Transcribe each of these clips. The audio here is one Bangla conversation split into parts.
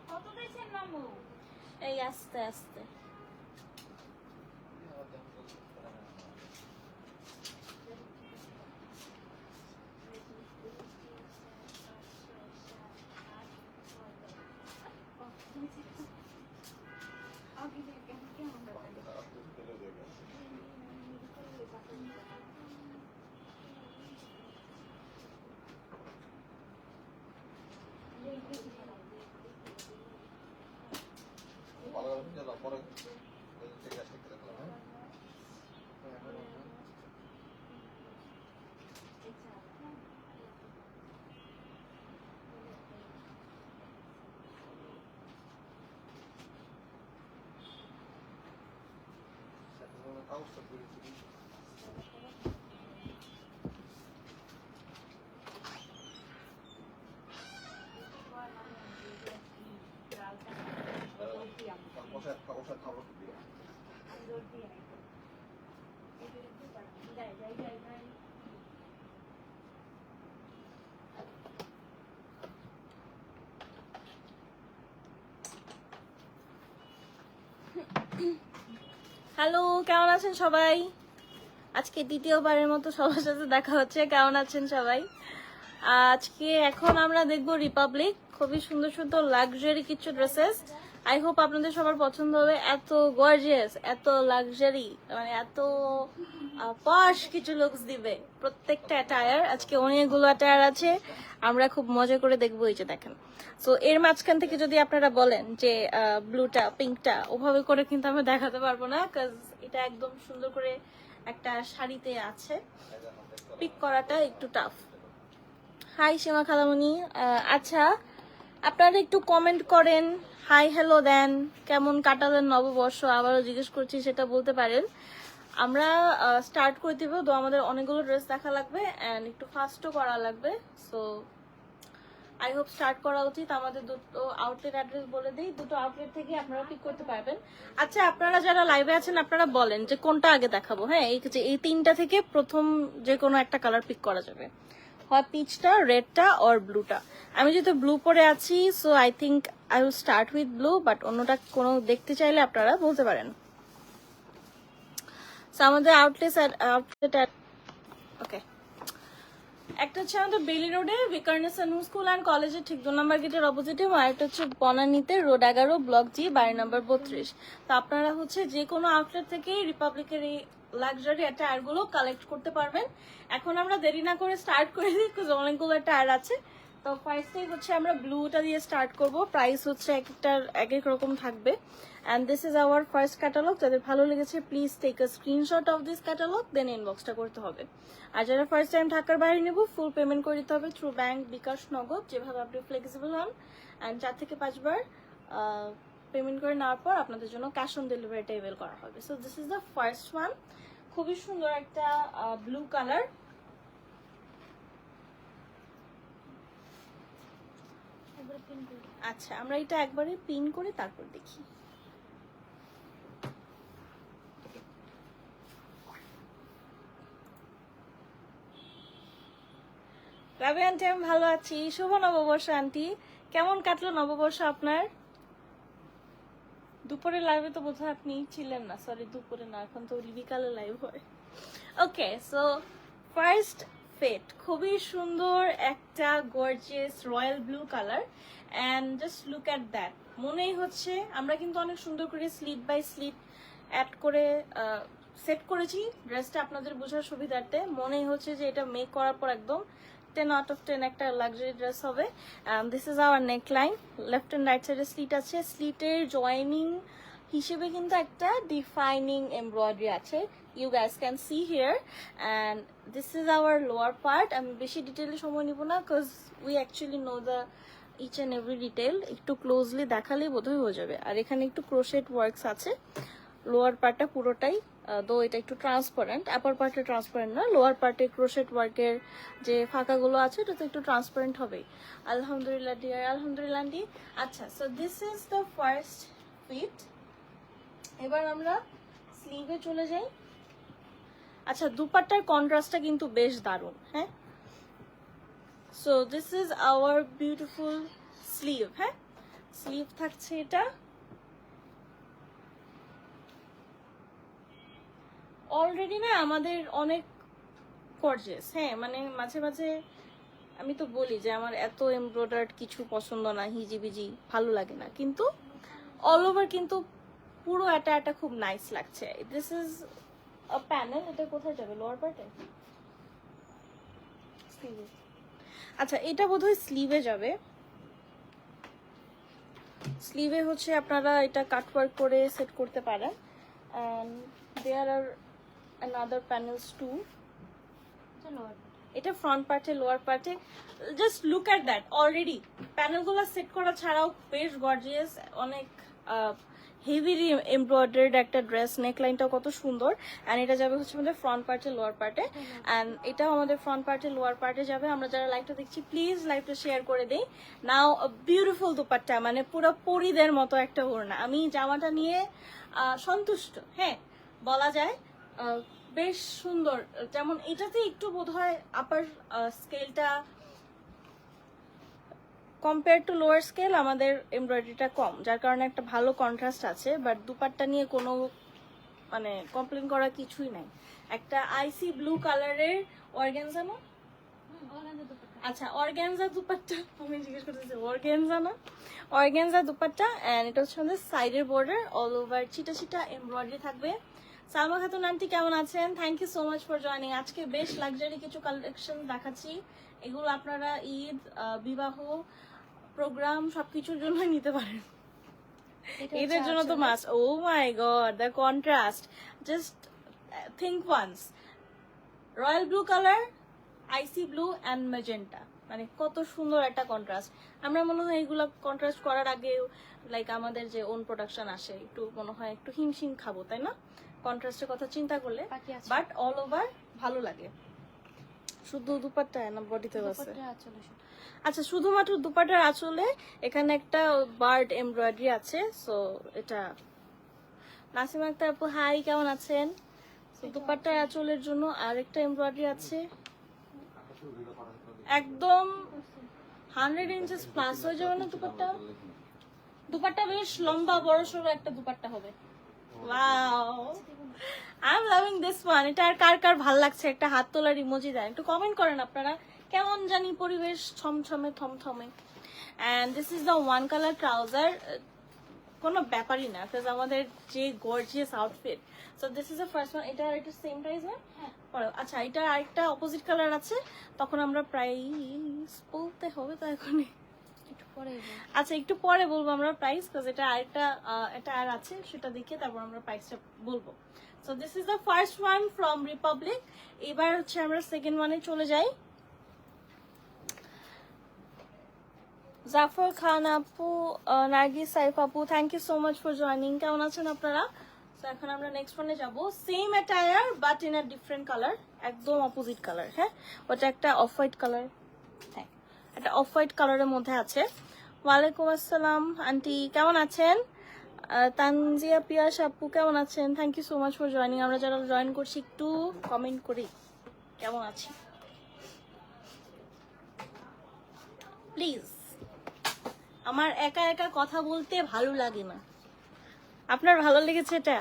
কত পেয়েছেন মামু? এই আস্তে আস্তে হ্যালো, কেমন আছেন সবাই? আজকে দ্বিতীয়বারের মতো সবার সাথে দেখা হচ্ছে। কেমন আছেন সবাই? আজকে এখন আমরা দেখবো রিপাবলিক, খুবই সুন্দর সুন্দর লাক্সারি কিছু ড্রেসেস। আই হোপ আপনাদের সবার পছন্দ হবে। এত গর্জিয়াস, এত লাক্সারি, মানে এত পশ কিছু লুকস দিবে প্রত্যেকটা অ্যাটায়ার। আজকে অনেকগুলো অ্যাটায়ার আছে, আমরা খুব মজা করে দেখবো। এই যে দেখেন, সো এর মাঝখান থেকে যদি আপনারা বলেন যে ব্লুটা পিঙ্কটা, ওভাবে করে কিন্তু আমি দেখাতে পারবো না, কাজ এটা একদম সুন্দর করে একটা শাড়িতে আছে, পিক করাটা একটু টাফ। হাই সীমা খালামণি, আচ্ছা আপনারা একটু কমেন্ট করেন, হাই হ্যালো দেন, কেমন কাটালেন নববর্ষ, আবারও জিজ্ঞেস করছি সেটা বলতে পারেন। আমরা স্টার্ট করে দিব, তো আমাদের অনেকগুলো ড্রেস দেখা লাগবে অ্যান্ড একটু ফাস্টও করা লাগবে। সো আই হোপ স্টার্ট করা উচিত। আমাদের দুটো আউটলেট অ্যাড্রেস বলে দিই, দুটো আউটলেট থেকে আপনারা পিক করতে পারবেন। আচ্ছা আপনারা যারা লাইভে আছেন আপনারা বলেন যে কোনটা আগে দেখাবো। হ্যাঁ, এই তিনটা থেকে প্রথম যে কোনো একটা কালার পিক করা যাবে, হয় পিচটা, রেডটা অর ব্লুটা। আমি যেহেতু ব্লু পরে আছি, so I think I will start with blue, but অন্যটা কোনো দেখতে চাইলে আপনারা বলতে পারেন। সো আমাদের আউটলেট ওকে, একটা হচ্ছে আমাদের বেলি রোডে ভিকারনেস স্কুল অ্যান্ড কলেজের ঠিক 2 নম্বর গেটের অপোজিটে, আর একটা হচ্ছে বনানীতে রোড 11 ব্লক জি 22 নম্বর 32। তো আপনারা হচ্ছে যে কোনো আউটলেট থেকে রিপাবলিকের এই লাক্সারি টায়ারগুলো কালেক্ট করতে পারবেন। এখন আমরা দেরি না করে স্টার্ট করে দিই, বিকজ অনেকগুলো টায়ার আছে। তো ফার্স্টেই হচ্ছে আমরা ব্লুটা দিয়ে স্টার্ট করব। প্রাইস হচ্ছে এক একটার এক এক রকম থাকবে। And this is our first catalogue. যাদের ভালো লেগেছে please take a screenshot of this catalogue, then ইনবক্সটা করতে হবে। আর যারা ফার্স্ট টাইম ঢাকার বাইরে নেব, ফুল পেমেন্ট করে দিতে হবে থ্রু ব্যাংক, বিকাশ, নগদ, যেভাবে আপনি ফ্লেক্সিবল হন। অ্যান্ড 4 থেকে 5 বার পেমেন্ট করে নেওয়ার পর আপনাদের জন্য ক্যাশ অন ডেলিভারিটা এভেল করা হবে। So this is the first one. খুবই সুন্দর একটা ব্লু কালার। আচ্ছা আমরা এটা একবারে পিন করে তারপর দেখি। রাবি আন্টি আমি ভালো আছি। শুভ নববর্ষ আন্টি, কেমন কাটলো নববর্ষ আপনার? দুপুরে লাইভে তো বোধহয় আপনি ছিলেন না, সরি দুপুরে না, এখন তো বিকালে লাইভ হয়। ওকে, সো ফার্স্ট ফেট, খুবই সুন্দর একটা gorgeous royal blue colour. And just look at that, মনেই হচ্ছে আমরা কিন্তু অনেক সুন্দর করে স্লিট বাই স্লিট অ্যাড করে সেট করেছি ড্রেসটা আপনাদের বোঝার সুবিধার্থে। মনেই হচ্ছে যে এটা মেক করার পর একদম 10 আউট অফ 10 একটা লাক্সারি ড্রেস হবে। This is our neck line, left and right সাইডে স্লিট আছে। স্লিটের জয়েনিং হিসেবে কিন্তু একটা ডিফাইনিং এমব্রয়ডারি আছে, you guys can see here. And this is our lower part. আমি বেশি ডিটেলে সময় নিব না, because we actually know the each and every detail. একটু ক্লোজলি দেখালেই বোধহয় হয়ে যাবে। আর এখানে একটু ক্রোশেট ওয়ার্কস আছে লোয়ার পার্টটা পুরোটাই, দো এটা একটু ট্রান্সপারেন্ট, আপার পার্টে ট্রান্সপারেন্ট না, লোয়ার পার্টে ক্রোশেট ওয়ার্কের যে ফাঁকাগুলো আছে এটা তো একটু ট্রান্সপারেন্ট হবেই। আলহামদুলিল্লাহ ডিয়ার, আলহামদুলিল্লাহ আন্টি। আচ্ছা, so this is the first fit. এবার আমরা স্লিভে চলে যাই। আচ্ছা, দুপাট্টার কন্ট্রাস্টটা কিন্তু বেশ দারুণ। হ্যাঁ, so this is hour beautiful sleeve. হ্যাঁ, স্লিভ থাকছে এটা। অলরেডি না আমাদের অনেক গর্জিয়াস। হ্যাঁ, মানে মাঝে মাঝে আমি তো বলি যে আমার এত এমব্রয়ডার্ড কিছু পছন্দ না, হিজিবিজি ভালো লাগে না, কিন্তু অল ওভার কিন্তু পুরো এটা খুব নাইস লাগছে। This is a panel. এটা কোথায় যাবে? লোয়ার পার্টে? স্লিভে। আচ্ছা, এটা বোধহয় স্লিভে যাবে। স্লিভে হচ্ছে আপনারা এটা কাটওয়ার্ক করে সেট করতে পারেন। And there are another panels too. এটা ফ্রন্ট পার্টে, লোয়ার পার্টে। Just look at that. Already প্যানেলগুলো সেট করা ছাড়াও বেশ গর্জিয়াস, অনেক হেভিলি এমব্রয়ডার্ড একটা ড্রেস। নেকলাইনটাও কত সুন্দর। অ্যান্ড এটা যাবে হচ্ছে আমাদের ফ্রন্ট পার্টে, লোয়ার পার্টে। অ্যান্ড এটাও আমাদের ফ্রন্ট পার্টে, লোয়ার পার্টে যাবে। আমরা যারা লাইভটা দেখছি প্লিজ লাইভটা শেয়ার করে দিই। নাও বিউটিফুল দুপাট্টা, মানে পুরো পরীদের মতো একটা ওড়না। আমি জামাটা নিয়ে সন্তুষ্ট। হ্যাঁ, বলা যায় বেশ সুন্দর। যেমন এটাতে একটু বোধহয় আপার স্কেলটা কম্পেয়ার টু লোয়ার স্কেল আমাদের এমব্রয়ডারিটা কম, যার কারণে একটা ভালো কন্ট্রাস্ট আছে। বাট দুপাট্টা নিয়ে কোনো মানে কমপ্লেন করা কিছুই নাই। একটা আইসি ব্লু কালারের অর্গানজা না? আচ্ছা, অর্গানজা দুপাট্টা। আমি জিজ্ঞেস করতেছি অর্গানজা না? অর্গানজা দুপাট্টা। এন্ড এটা হচ্ছে আমাদের সাইডের বর্ডার, অল ওভার ছিটা ছিটা এমব্রয়ডারি থাকবে। সালমা খাতুন আন্টি কেমন আছেন? Thank you so much for joining. আজকে বেশ লাক্সারি কিছু কালেকশন দেখাচ্ছি। এগুলো আপনারা ঈদ, বিবাহ, প্রোগ্রাম সবকিছুর জন্য নিতে পারেন। ঈদের জন্য তো must. Oh my God, the contrast, just think once. Royal blue colour, icy blue and magenta, মানে কত সুন্দর একটা কন্ট্রাস্ট। আমরা মনে হয় এইগুলো কন্ট্রাস্ট করার আগে লাইক আমাদের যে ওন প্রোডাকশন আসে একটু মনে হয় একটু হিমশিম খাবো, তাই না? কন্ট্রাস্টের কথা চিন্তা করলে, বাট অল ওভার ভালো লাগে। শুধু দুপাট্টা না বডিতে আছে? আচ্ছা, শুধুমাত্র দুপাট্টার আঁচলে এখানে একটা বার্ড এমব্রয়ডারি আছে। সো এটা নাসিমা আক্তার আপু, হাই, কেমন আছেন? দুপাট্টার আঁচলের জন্য আরেকটা এমব্রয়ডারি আছে। একদম 100 ইঞ্চেস প্লাস হয়ে যাবে না দুপাট্টা? দুপাট্টা বেশ লম্বা বড় সড়ো একটা দুপাট্টা হবে। Wow, I am loving this one. এটা আর কার কার ভাল লাগছে একটা হাত তোলার ইমোজি দেন, একটু কমেন্ট করেন আপনারা। কেমন জানি পরিবেশ ছমছমে থমথমে। And this is the one colour trouser. কোনো ব্যাপারই না, বিকজ আমাদের যে gorgeous outfit. So this is the first one. এটা একটা সেম প্রাইস না? আচ্ছা, এটা আরেকটা অপোজিট কালার আছে, তখন আমরা প্রাইস বলতে হবে তো এখনই? আচ্ছা, একটু পরে বলবো আমরা প্রাইস, বিকজ এটা আরেকটা এটা আর আছে, সেটা দেখে তারপর আমরা প্রাইসটা বলবো। So this is the first one from Republic. এবার হচ্ছে আমরা সেকেন্ড ওয়ানে চলে যাই। জাফর খান আপু, নার্গিস সাইফ আপু, thank you so much for joining. কেমন আছেন আপনারা? তো এখন আমরা নেক্সট ওয়ানে যাব। Same attire but in a different colour, একদম অপোজিট কালার। হ্যাঁ, ওটা একটা অফ হোয়াইট কালার। হ্যাঁ, একটা অফ হোয়াইট কালারের মধ্যে আছে। ওয়ালাইকুম আসসালাম আন্টি, কেমন আছেন? তানজিয়া পিয়াস আপু, কেমন আছেন? Thank you so much for joining. আমরা যারা জয়েন করছি একটু কমেন্ট করি কেমন আছি প্লিজ। আমার একা একা কথা বলতে ভালো লাগে না, আপনার ভালো লেগেছে এটা?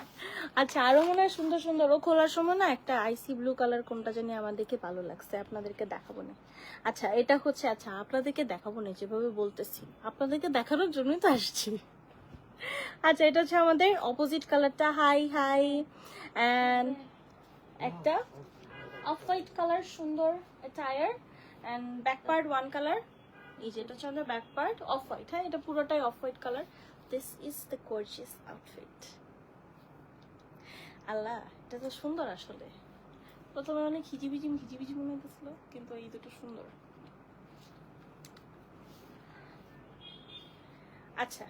আচ্ছা, আরো মনে হয় সুন্দর সুন্দর। ও খোলার সময় না একটা আইসি ব্লু কালার কোনটা জানি আমার দেখে ভালো লাগছে, আপনাদেরকে দেখাবো না। আচ্ছা, এটা হচ্ছে, আচ্ছা আপনাদেরকে দেখাবো না, যেভাবে বলতেছি আপনাদেরকে দেখানোর জন্যই তো আসছি। আচ্ছা, এটা হচ্ছে আমাদের অপোজিট কালারটা। High high. অ্যান্ড একটা অফ হোয়াইট কালার, সুন্দর tyre and back part one colour. এই যেটা হচ্ছে আমাদের ব্যাক পার্ট অফ হোয়াইট। হ্যাঁ, এটা পুরোটাই off white colour. This is the gorgeous outfit. Allah, এটা তো সুন্দর আসলে। প্রথমে অনেক হিজিবিজি মনে হতেছিল, কিন্তু এই দুটো সুন্দর। আচ্ছা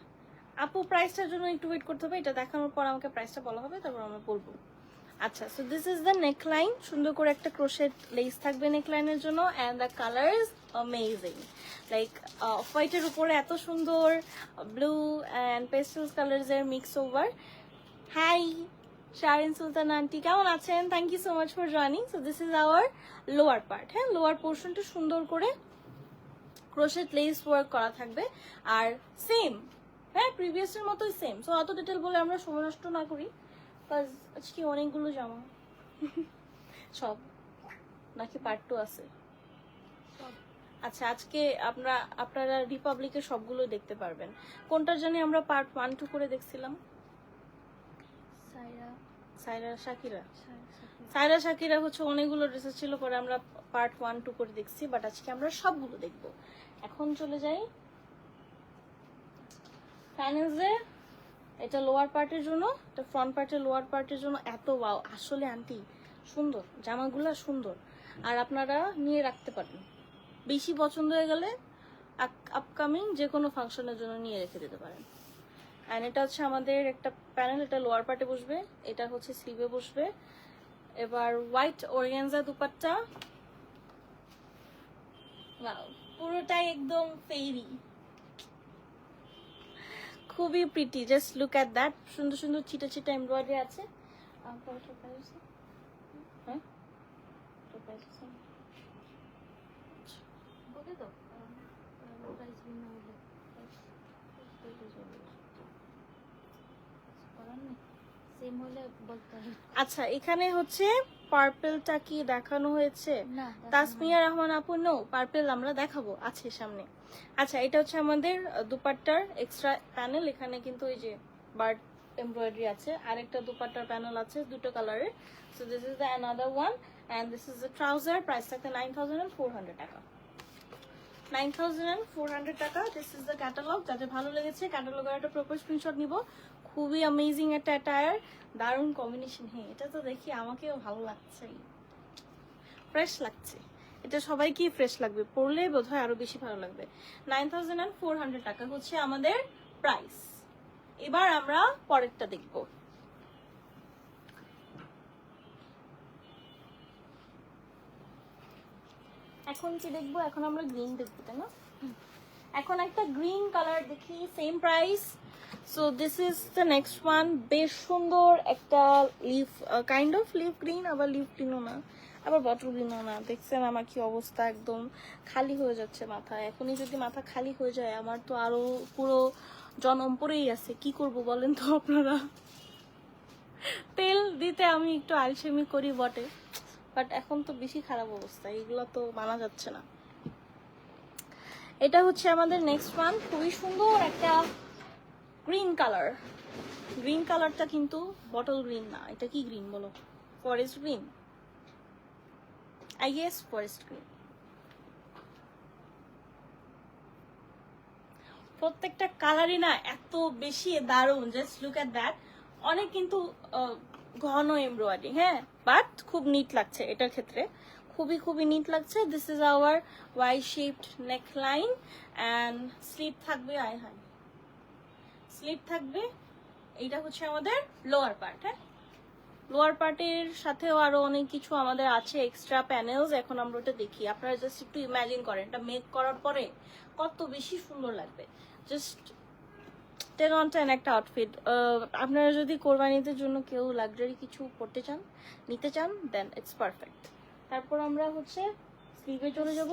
আপু, প্রাইসটার জন্য একটু ওয়েট করতে হবে, এটা দেখানোর পর আমাকে প্রাইসটা বলা হবে, তারপর আমরা বলবো। আচ্ছা, so this is the neckline. সুন্দর করে একটা ক্রোশেট লেস থাকবে নেকলাইনের জন্য। And the colour is amazing, like off হোয়াইটের উপরে এত সুন্দর ব্লু অ্যান্ড পেস্টেল কালার্স এর mix over. Hi Sharin Sultan aunty, কেমন আছেন? Thank you so much for joining. So this is our lower part. হ্যাঁ, লোয়ার পোর্শনটা সুন্দর করে ক্রোশেট লেস ওয়ার্ক করা থাকবে আর সেম, হ্যাঁ প্রিভিয়াসের মতোই সেম। সো অত ডিটেল বলে আমরা সময় নষ্ট না করি, কাজ আজকে অনেকগুলো জামা সব নাকি পার্ট 2 আছে। আচ্ছা, আজকে আপনারা রিপাবলিকের সবগুলো দেখতে পারবেন। কোনটার জানি আমরা পার্ট 1 2 করে দেখছিলাম? সায়রা শাকিরা হচ্ছে অনেকগুলো ড্রেসেস ছিল, পরে আমরা পার্ট 1 2 করে দেখছি, বাট আজকে আমরা সবগুলো দেখব। এখন চলে যাই প্যানেলসে। এটা লোয়ার পার্টের জন্য, এটা ফ্রন্ট পার্টের লোয়ার পার্টের জন্য। এত ওয়াও, আসলে আন্টি সুন্দর জামাগুলা, সুন্দর। আর আপনারা নিয়ে রাখতে পারেন, বেশি পছন্দ হয়ে গেলে আপকামিং যে কোনো ফাংশনের জন্য নিয়ে রেখে দিতে পারেন। অ্যান্ড এটা হচ্ছে আমাদের একটা প্যানেল, এটা লোয়ার পার্টে বসবে, এটা হচ্ছে স্লিভে বসবে। এবার হোয়াইট অর্গানজা দুপাট্টা, পুরোটাই একদম ফেরি, খুবই pretty. Just look at that, সুন্দর সুন্দর ছিটা ছিটা এমব্রয়ডারি আছে। হ্যাঁ আচ্ছা, এখানে হচ্ছে পার্পলটা কি দেখানো হয়েছে? তাসমিয়া রহমান আপু, নো পার্পল আমরা দেখাবো আছে সামনে। আচ্ছা, এটা হচ্ছে আমাদের দুপাট্টার এক্সট্রা প্যানেল। এখানে কিন্তু এই যে বার্ড এমব্রয়ডারি আছে। আরেকটা দুপাট্টার প্যানেল আছে দুটো কালারের। So this is the another one and this is the trouser. Price থাকতে 9400 টাকা। 9400 টাকা। This is the catalogue. যাদের ভালো লেগেছে ক্যাটালগের একটা প্রপার স্ক্রিনশট নিব। খুবই অ্যামেজিং একটা অ্যাটায়ার, দারুণ কম্বিনেশন। হ্যাঁ, এটা তো দেখি আমাকেও ভালো লাগছে, ফ্রেশ লাগছে। এটা সবাইকেই ফ্রেশ লাগবে, পরলে বোধহয় আরো বেশি ভালো লাগবে। 9400 টাকা হচ্ছে আমাদের প্রাইস। এবার আমরা পরেরটা দেখব। এখন কি দেখবো? এখন আমরা গ্রিন দেখবো, তাই না? এখন একটা গ্রিন কালার দেখি, same price. So this is the next one. বেশ সুন্দর একটা leaf, kind of leaf green, আবার লিফ গ্রিনও না, আবার বটল গ্রিনও না। দেখছেন আমার কি অবস্থা, একদম খালি হয়ে যাচ্ছে মাথা। এখনই যদি মাথা খালি হয়ে যায়, আমার তো আরো পুরো জনম পড়েই আছে। কি করব বলেন তো আপনারা? তেল দিতে আমি একটু আলসেমি করি বটে, বাট এখন তো বেশি খারাপ অবস্থা, এগুলো তো মানা যাচ্ছে না। এটা হচ্ছে আমাদের নেক্সট ওয়ান, খুবই সুন্দর একটা গ্রিন কালার। গ্রিন কালারটা কিন্তু বটল গ্রিন না, এটা কি গ্রিন বলো? Forest green, I guess forest green. প্রত্যেকটা কালারই না এত বেশি দারুণ, জাস্ট লুক এট দ্যাট। অনেক কিন্তু ঘন এমব্রয়ডারি, হ্যাঁ, বাট খুব নিট লাগছে এটার ক্ষেত্রে, খুবই খুবই নিট লাগছে। This is our Y shaped neck line and sleeve থাকবে। আই হাই, স্লিভ থাকবে। এইটা হচ্ছে আমাদের লোয়ার পার্ট। হ্যাঁ, লোয়ার পার্টের সাথেও আরো অনেক কিছু আমাদের আছে, এক্সট্রা প্যানেলস। এখন আমরা ওটা দেখি। আপনারা জাস্ট একটু ইমাজিন করেন, এটা মেক করার পরে কত বেশি সুন্দর লাগবে। জাস্ট 10 on 10 একটা আউটফিট। আপনারা যদি কোরবানিদের জন্য কেউ লাক্সারি কিছু পড়তে চান, নিতে চান, দেন ইটস পারফেক্ট। তারপর আমরা হচ্ছে স্লিভে চলে যাব।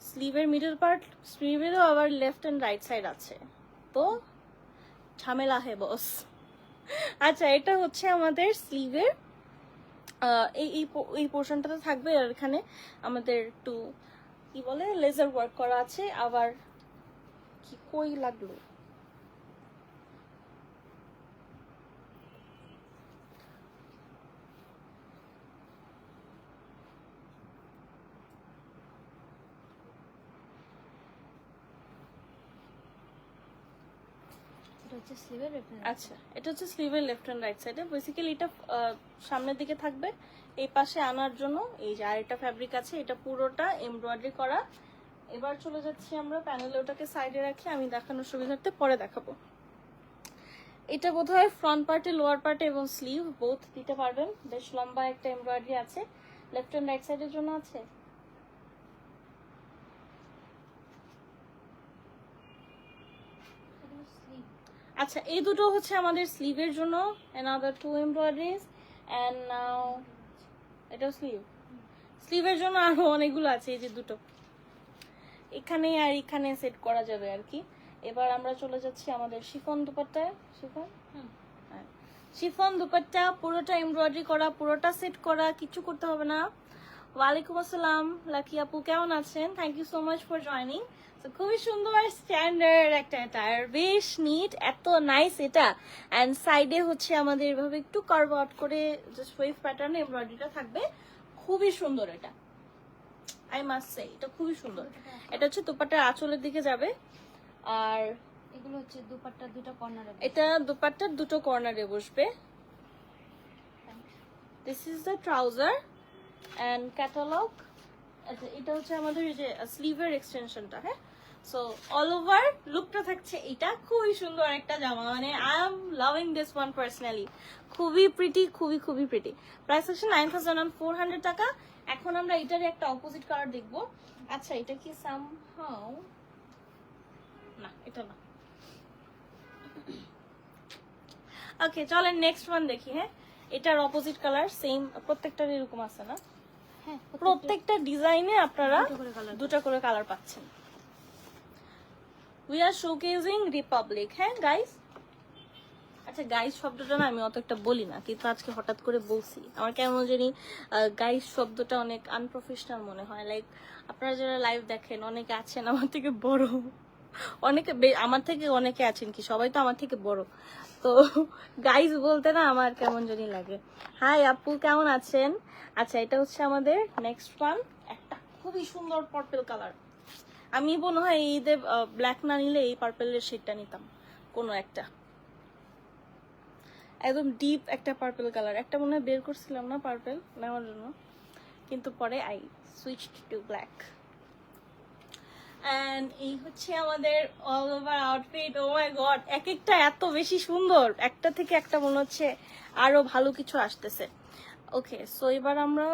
স্লিভের মিডল পার্ট, স্লিভেরও আবার লেফট এন্ড রাইট সাইড আছে, তো ঝামেলা হে বস। আচ্ছা, এটা হচ্ছে আমাদের স্লিভের এই পোর্শনটাতে থাকবে। আর এখানে আমাদের একটু কি বলে লেজার ওয়ার্ক করা আছে। আবার কি কই লাগলো, আচ্ছা এটা হচ্ছে স্লিভের লেফট এন্ড রাইট সাইডে। বেসিক্যালি এটা সামনের দিকে থাকবে, এই পাশে আনার জন্য এই যে আরেকটা ফ্যাব্রিক আছে, এটা পুরোটা এমব্রয়ডারি করা। এবার চলে যাচ্ছি আমরা প্যানেলে, ওটাকে সাইডে রাখি, আমি দেখানোর সুবিধার্থে পরে দেখাবো। এটা বোধহয় ফ্রন্ট পার্টে, লোয়ার পার্টে এবং স্লিভ বোথ দিতে পারবেন। বেশ লম্বা একটা এমব্রয়ডারি আছে, লেফট এন্ড রাইট সাইডের জন্য আছে। আচ্ছা এই দুটো হচ্ছে আমাদের স্লিভের জন্য, another 2 embroideries and now এটাও স্লিভের জন্য আরো অনেকগুলো আছে, এই যে দুটো এখানে আর এখানে সেট করা যাবে আর কি। এবার আমরা চলে যাচ্ছি আমাদের শিফন দুপাট্টায়। শিফন দুপাট্টা পুরোটা এমব্রয়ডারি করা, পুরোটা সেট করা, কিছু করতে হবে না। ওয়ালাইকুম আসসালাম লাকি আপু, কেমন আছেন? Thank you so much for joining. খুবই সুন্দর স্ট্যান্ডার্ড একটা অ্যাটায়ার, বেশ নিট, এত নাইস এটা। অ্যান্ড সাইডে হচ্ছে আমাদের এভাবে একটু কার্ভ আউট করে জাস্ট ওয়েভ প্যাটার্নে এমব্রয়ডারিটা থাকবে, খুবই সুন্দর এটা। আই মাস্ট সে এটা খুবই সুন্দর। এটা হচ্ছে দুপাট্টার আঁচলের দিকে যাবে, আর এগুলো হচ্ছে দুপাট্টার দুটো কর্নারে। এটা দুপাট্টার দুটো কর্নারে বসবে। This is the trouser and catalogue. আচ্ছা এটা হচ্ছে আমাদের এই যে স্লিভের এক্সটেনশনটা। হ্যাঁ, সো অল ওভার লুকটা থাকছে এটা, খুবই সুন্দর একটা জামা, মানে I am loving this one personally. খুবই প্রিটি, খুবই খুবই প্রিটি। প্রাইস হচ্ছে 9400 টাকা। এখন আমরা এটার একটা অপোজিট কালার দেখবো। আচ্ছা এটা কি সামহাউ, না এটা না। ওকে চলেন নেক্সট ওয়ান দেখি। হ্যাঁ, এটার অপোজিট কালার সেম, প্রত্যেকটার এরকম আছে না? হ্যাঁ, প্রত্যেকটা ডিজাইনে আপনারা দুটো করে কালার পাচ্ছেন। We are showcasing republic. হ্যাঁ গাইস, আচ্ছা গাইস শব্দটা না আমি অত একটা বলি না, কিন্তু আজকে হঠাৎ করে বলছি। আমার কেমন জানি গাইস শব্দটা অনেক আনপ্রফেশনাল মনে হয়। লাইক আপনারা যারা লাইভ দেখেন অনেকে আছেন আমার থেকে বড়, অনেকে আমার থেকে অনেকে আছেন কি, সবাই তো আমার থেকে বড়, তো গাইস বলতে না আমার কেমন জানি লাগে। হাই আপু, কেমন আছেন? আচ্ছা এটা হচ্ছে আমাদের নেক্সট ওয়ান, একটা খুবই সুন্দর পার্পল কালার। আমি মনে হয় এই ঈদে ব্ল্যাক না নিলে এই পার্পেলের শেডটা নিতাম কোনো একটা, একদম ডিপ একটা পার্পল কালার। একটা মনে হয় বের করছিলাম না পার্পল নেওয়ার জন্য, কিন্তু পরে I switched to black. And এই হচ্ছে আমাদের all over outfit. Oh my God, এক একটা এত বেশি সুন্দর, একটা থেকে একটা মনে হচ্ছে আরো ভালো কিছু আসতেছে। ওকে সো এবার আমরা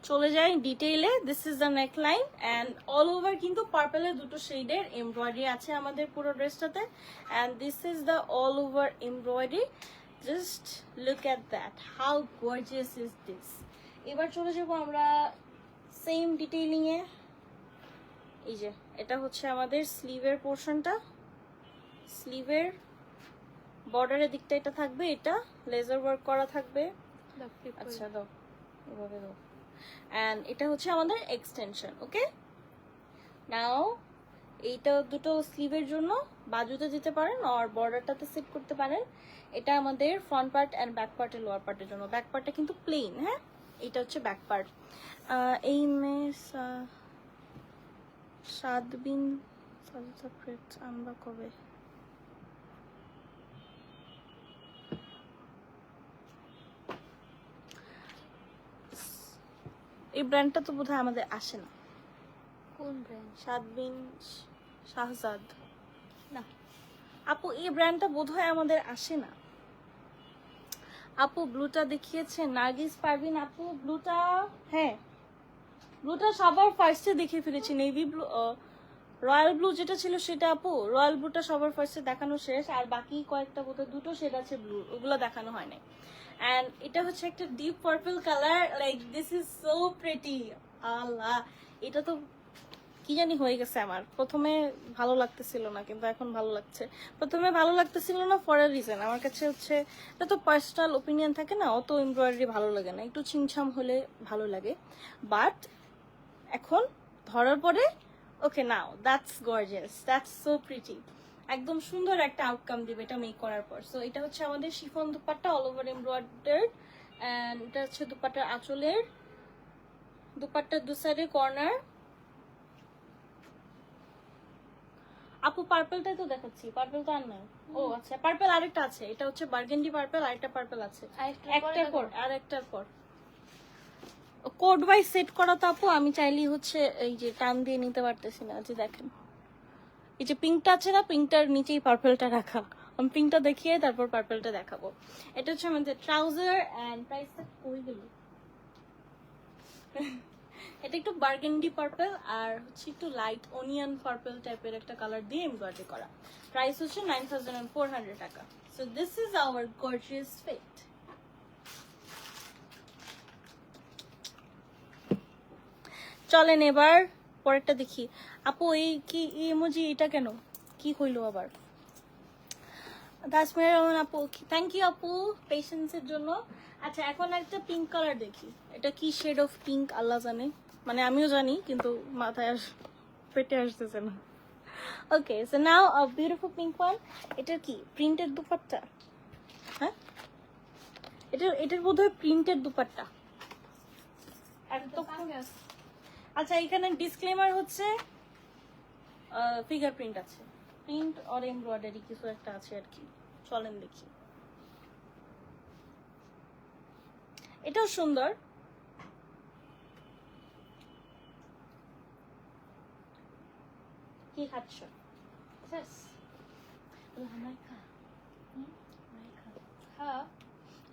চলে যাই ডিটেইলে। This is the neckline and all over কিন্তু পার্পলের দুটো শেডের এমব্রয়ডারি আছে আমাদের পুরো ড্রেসটাতে। And this is the all over embroidery. Just look at that, how gorgeous is this. এবার চলে যাবো আমরা সেম ডিটেইলিং এ। এই যে এটা হচ্ছে আমাদের স্লিভের পোর্শনটা, স্লিভের বর্ডারের দিকটা এটা থাকবে, এটা লেজার ওয়ার্ক করা থাকবে। আচ্ছা দাও, এভাবে দাও। অ্যান্ড এটা হচ্ছে আমাদের এক্সটেনশন। ওকে নাও এইটা দুটো স্লিভের জন্য বাজুতে দিতে পারেন আর বর্ডারটাতে সেট করতে পারেন। এটা আমাদের ফ্রন্ট পার্ট অ্যান্ড ব্যাক পার্টের লোয়ার পার্টের জন্য। ব্যাক পার্টটা কিন্তু প্লেন। হ্যাঁ, এটা হচ্ছে ব্যাক পার্ট। এই মেয়ে সাদবিন আমরা কবে এই ব্র্যান্ডটা তো বোধহয় আমাদের আসে না। কোন ব্র্যান্ড? সাদবিন শাহজাদ না আপু, এই ব্র্যান্ডটা বোধহয় আমাদের আসে না। আপু ব্লুটা দেখিয়েছেন নার্গিস পারভিন আপু, ব্লুটা হ্যাঁ ব্লুটা সবার ফার্স্টে দেখিয়ে ফেলেছি। নেভি ব্লু, রয়্যাল ব্লু যেটা ছিল সেটা আপু, রয়্যাল ব্লুটা সবার ফার্স্টে দেখানো শেষ, আর বাকি কয়েকটা বোধহয় দুটো শেড আছে ব্লু, ওগুলো দেখানো হয় নাই। অ্যান্ড এটা হচ্ছে একটা deep purple colour, like this is so pretty. Allah, এটা তো কি জানি হয়ে গেছে আমার। প্রথমে ভালো লাগতেছিল না, কিন্তু এখন ভালো লাগছে। প্রথমে ভালো লাগতেছিল না ফর আ রিজন, আমার কাছে হচ্ছে এটা তো পার্সোনাল ওপিনিয়ন থাকে না, অত এমব্রয়ডারি ভালো লাগে না, একটু ছিমছাম হলে ভালো লাগে। বাট এখন ধরার পরে okay now that's gorgeous, that's so pretty. একদম সুন্দর একটা আউটকাম দিবে এটা মেক করার পর। সো এটা হচ্ছে আমাদের chiffon dupatta, all over embroidered. And এটা হচ্ছে দুপাট্টার আঁচলের, দুপাট্টার দু সাইডে কর্নার। আপু পার্পলটাই তো দেখাচ্ছি, পার্পল তো আর নাই। ও আচ্ছা, পার্পল আরেকটা আছে, এটা হচ্ছে বার্গেন্ডি পার্পল, আরেকটা পার্পল আছে, একটার পর আর একটার পর। কোড ওয়াইজ সেট করা তো আপু, আমি চাইলেই হচ্ছে এই যে টান দিয়ে নিতে পারতেছি না। যে দেখেন এই যে পিঙ্কটা আছে না, পিঙ্কটার নিচেই পার্পলটা রাখা। আমি পিঙ্কটা দেখিয়ে তারপর পার্পলটা দেখাবো। এটা হচ্ছে আমাদের ট্রাউজার। অ্যান্ড প্রাইসটা কই গেল? এটা একটু বার্গেন্ডি পার্পল আর হচ্ছে একটু লাইট অনিয়ন পার্পল টাইপের একটা কালার দিয়ে এমব্রয়ডারি করা। প্রাইস হচ্ছে 9400 টাকা। So this is our gorgeous fit. চলেন এবার পরেরটা দেখি। আপু এই কি ইমোজি, এটা কেন, কি হইলো আবার? তাসমিয়া রহমান আপু, থ্যাংক ইউ আপু পেশেন্সের জন্য। আচ্ছা এখন একটা পিঙ্ক কালার দেখি, এটা কি শেড অফ পিঙ্ক আল্লাহ জানে, মানে আমিও জানি কিন্তু মাথায় পেটে আসতেছে না। Okay so now a beautiful pink one. এটার কি প্রিন্টেড দুপাট্টা? হ্যাঁ এটার বোধহয় প্রিন্টেড দুপাট্টা একদম। আচ্ছা এখানে ডিসক্লেমার হচ্ছে ফিঙ্গারপ্রিন্ট আছে, প্রিন্ট অর এমব্রয়ডারি কিছু একটা আছে আর কি। চলেন দেখি। এটাও সুন্দর। কি খাচ্ছ?